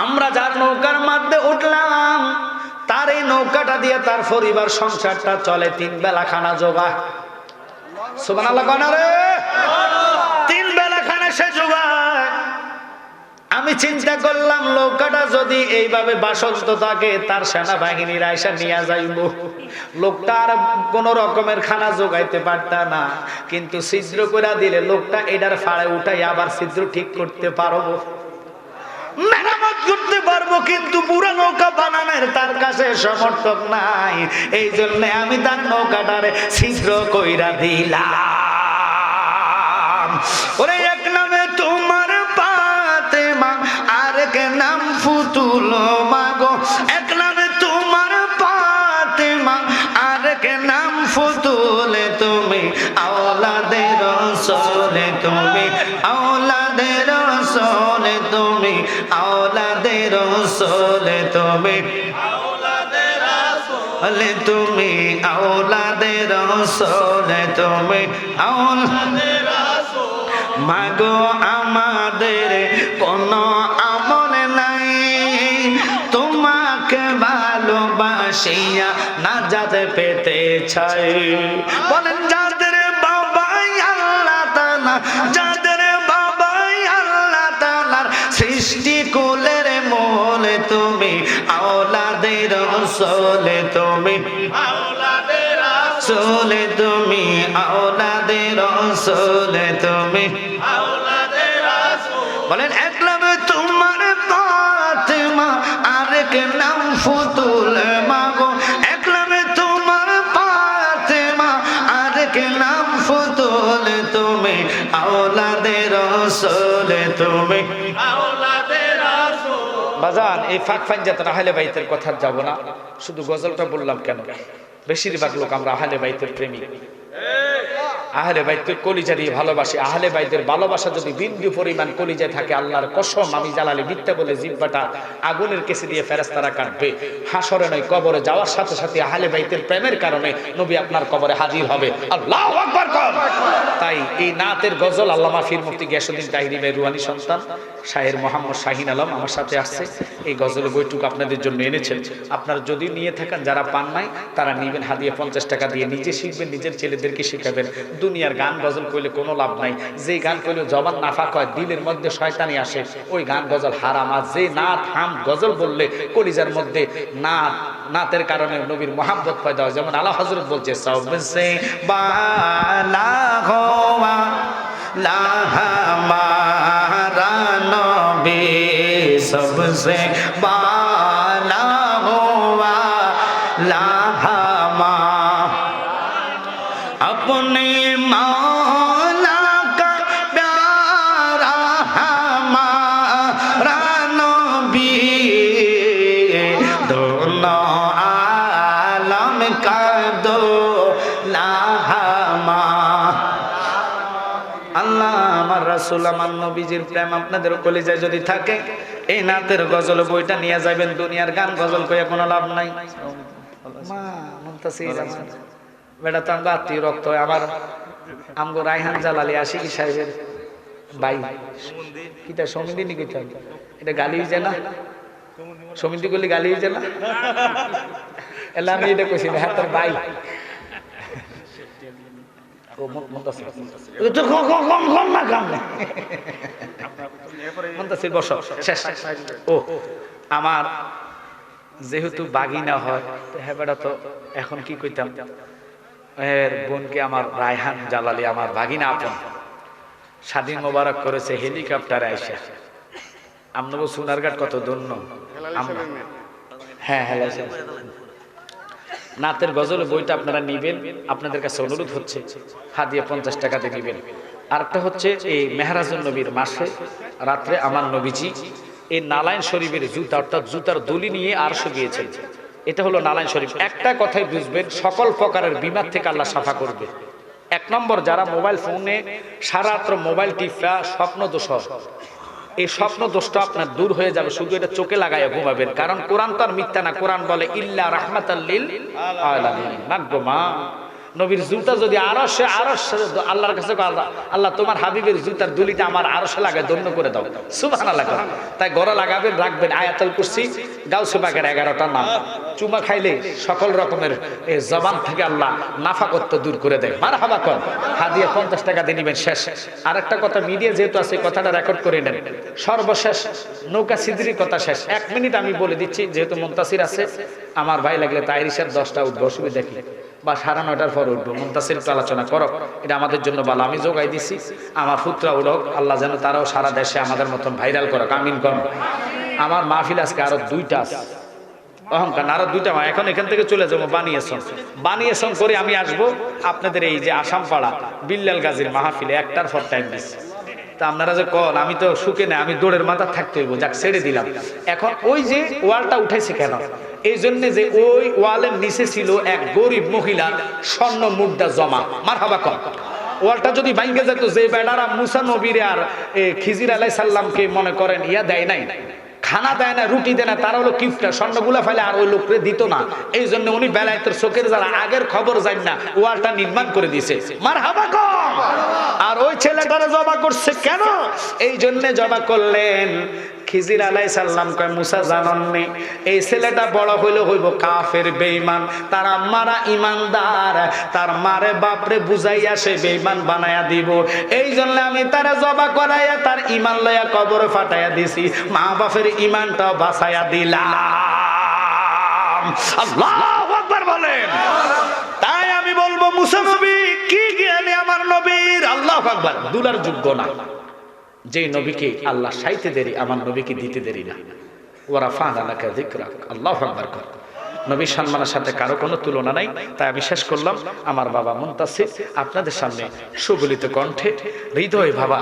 আমরা যার নৌকার মধ্যে উঠলাম, তার এই নৌকাটা দিয়ে তার পরিবার সংসারটা চলে, 3 বেলা খানা জোগায়। সুবহানাল্লাহ কোন রে? 3 বেলা খানা সে জোগায়। আমি চিন্তা করলাম নৌকাটা যদি এইভাবে বাসন্ত থাকে, তার সেনাবাহিনীর আইসা নিয়ে যাইব। লোকটা আর কোন রকমের খানা জোগাইতে পারত না, কিন্তু ছিদ্র করে দিলে লোকটা এটার ফাড়ে উঠাই আবার ছিদ্র ঠিক করতে পারবো, মেরামত করতে পারবো। কিন্তু পুরো নৌকা বানানোর তার কাছে সমর্থক নাই। এই জন্য আমি তার নৌকাটারে ছিদ্র কইরা দিলাম। ওরে এক নামে তোমার পাতেমা, আর এক নাম ফুতুল মাগো। এক নামে তোমার পাতেমা, আর এক নাম ফুতুল, তুমি আওলাদে রসুল তুমি আওলাদে রসুল তুমি আওলাদে রসুল তুমি তুমি আওলাদে রসুল তুমি আওলাদে রসুল মাগো আমাদের কোনো আমল নাই তোমাকে ভালোবাসিয়া নাজাত পেতে চাই বলেন যাদের বাবাই আল্লাহ তাআলা যাদের বাবাই আল্লাহ তাআলার সৃষ্টি কুলের মূল তুমি আওলাদে রসুল তুমি আওলাদে রসুল তুমি আওলাদে রসুল তুমি আওলাদে রসুল বলেন একলব তোমার ফাতেমা আরেক নাম ফুতুল মাগো একলব তোমার ফাতেমা আরেক নাম ফুতুল তুমি আওলাদে রসুল তুমি আওলাদে রসুল বাজান এই ফাঁক ফাঞ্জাত আহলে বাইতের কথা যাব না শুধু গজলটা বললাম কেন বেশিরভাগ লোক আমরা আহলে বাইতের প্রেমী আহলে বাইতের কলিজা দিয়ে ভালোবাসি আহলে বাইতের ভালোবাসা যদি বিন্দু পরিমাণ কলিজায় থাকে আল্লাহর কসম আমি জালালি মিথ্যা বলে জিহ্বাটা আগুনের কেসে দিয়ে ফেরেশতারা কাটবে হাসরে নয় কবরে যাওয়ার সাথে সাথে আহলে বাইতের প্রেমের কারণে নবী আপনার কবরে হাজির হবে আল্লাহু আকবার কর তাই এই নাতের গজল আল্লামা ফির মুফতি গিয়াসউদ্দিন তাহিরি ভাই রুহানী সন্তান শাহের মোহাম্মদ শাহিন আলম আমার সাথে আসছে এই গজলের বইটুকু আপনাদের জন্য এনেছেন আপনারা যদি নিয়ে থাকেন যারা পান নাই তারা নিবেন হাদিয়া 50 টাকা দিয়ে নিজে শিখবেন নিজের ছেলেদেরকে শেখাবেন দুনিয়ার গান গজল কইলে কোনো লাভ নাই যে গান কইলে জবান নাফাক হয় দিলের মধ্যে শয়তানি আসে ওই গান গজল হারাম আর যে নাত হাম গজল বললে কলিজার মধ্যে নাতের কারণে নবীর মোহাব্বত পয়দা হয় যেমন আলা হযরত বলছে সবসে বালা হওয়া লা হামারা নবী সবসে বালা হওয়া লা হামা अपने मौला का प्यारा हमारा नबी दोनों आलम का दो लाहमा আল্লাহ আমার রাসূল আমার নবীজির প্রেম আপনাদের কলিজায় যদি থাকে এই নাতের গজল বইটা নিয়ে যাবেন দুনিয়ার গান গজল কইয়া কোনো লাভ নাই মা মুনতাসির বেটা তো আমরা আত্মীয় রক্ত আমার আমগো রায়হান জালালি আশিকি সাহেবের ভাই কিটা সমিতি নি কইতাম এটা গালি হইছে না সমিতি করলে গালি হইছে না এলা আমি এটা কইছি না হাতের ভাই ও মুনতাসির তো কম না কাম না মুনতাসির বসো শেষ ও আমার যেহেতু বাগিনা হয় হ্যাঁ বেটা তো এখন কি কইতাম এর বোনকে আমার রায়হান জালালি আমার ভাগিনা আপন স্বাধীন মোবারক করেছে হেলিকপ্টারে আইসা আমনগো সোনারঘাট কত ধন্য হ্যাঁ হ্যাঁ নাতের গজল বইটা আপনারা নিবেন আপনাদের কাছে অনুরোধ হচ্ছে হাদিয়া 50 টাকা দিয়ে নিবেন আরেকটা হচ্ছে এই মেহরাজুন নবীর মাসে রাত্রে আমার নবীজি এই নালাইন শরীফের জুতা অর্থাৎ জুতার দলি নিয়ে আরশে গিয়েছেন এটা হলো নালাইন শরীফ একটা কথাই বুঝবেন সকল প্রকারের বিমার থেকে আল্লাহ সাফা করবে এক নম্বর যারা মোবাইল ফোনে সারা রাত মোবাইল টিপা স্বপ্ন দোষ এই স্বপ্ন দোষটা আপনার দূর হয়ে যাবে শুধু এটা চোখে লাগাইয়া ঘুমাবেন কারণ কোরআন তো আর মিথ্যা না কোরআন বলে ইল্লা রাহমাতাল লিল আলামিন মাগো মা নবীর জুতা যদি আরশে আল্লাহর কাছে আল্লাহ তোমার হাবিবের জুতার দুলিটা আমার আরশে লাগায় ধন্য করে দাও সুবহানাল্লাহ তাই গড়া লাগাবেন রাখবেন আয়াতুল কুরসি গাউসে পাকের 11টা নাম চুমা খাইলে সকল রকমের জবান থেকে আল্লাহ নাফাকত্ব দূর করে দেয় মারহাবা কর হাদিয়া 50 টাকা দিয়ে নেবেন শেষ আরেকটা কথা মিডিয়া যেহেতু আছে কথাটা রেকর্ড করে নেন সর্বশেষ নৌকা সিদ্রির কথা শেষ 1 মিনিট আমি বলে দিচ্ছি যেহেতু মুনতাসির আছে আমার ভাই লাগলে তাইরিশের 10টা উঠবে অসুবিধা কি বা 9:30 পর উঠবো মুনতাসির একটু আলোচনা করো এটা আমাদের জন্য ভালো আমি যোগাই দিছি আমার পুত্রা উঠক আল্লাহ যেন তারাও সারা দেশে আমাদের মতন ভাইরাল করুক আমিন করুন আমার মাহফিল আজকে আরো 2টা আছে অহংকার আরো 2টা এখন এখান থেকে চলে যাবো বানিয়েছন করে আমি আসবো আপনাদের এই যে আসামপাড়া বিল্লাল গাজীর মাহফিলে 1টার পর টাইম দিচ্ছি তা আপনারা যে কল আমি তো সুখে না আমি দৌড়ের মাথা থাকতে হইব যাক ছেড়ে দিলাম এখন ওই যে ওয়ালটা উঠাইছে কেন এই জন্য যে ওই ওয়ালের নিচে ছিল এক গরিব মহিলা স্বর্ণ মুদ্রা জমা মারহাবা কর ওয়ালটা যদি ভাঙ্গে যেত, যে বেড়ারা মুসা নবীরে আর খিজির আলাইহিস সালামকে মনে করেন ইয়া দেয় নাই, খানা দেয় না, রুটি দেয় না, তারা হলো কিফটা স্বর্ণগুলা ফেলে আর ওই লোকরে দিত না। এই জন্য উনি বেলায়েতের চোখের যারা আগের খবর জান না, ওয়ালটা নির্মাণ করে দিয়েছে। মারহাবা কম। আর ওই ছেলেটারে জবা করছে কেন? এই জন্য জবা করলেন, খিজির আলাইহিস সালাম কয় মুসা জানননি এই ছেলেটা বড় হইলে হইব কাফের বেঈমান, তার আম্মারা ইমানদার, তার মারে বাপরে বুঝাইয়া সে বেঈমান বানায়া দিব। এই জন্য আমি তারে জবা করাইয়া তার ঈমান লইয়া কবরে ফাটাইয়া দিছি, মা বাপের ঈমানটা বাঁচাইয়া দিলাম। আল্লাহু আকবার বলেন। তাই আমি বলবো মুসা নবী কি জ্ঞানী আমার নবীর, আল্লাহু আকবার, দুলার যোগ্য না। যে নবীকে আল্লাহ সাইতে দেরি, আমার নবীকে দিতে দেরি না। ওয়ারাফা'না লাকা যিকরাক, আল্লাহু আকবার। নবীর সম্মানের সাথে কারো কোনো তুলনা নাই। তাই আমি শেষ করলাম আমার বাবা মুনতাসির আপনাদের সামনে সুবলিত কণ্ঠে হৃদয় ভাবা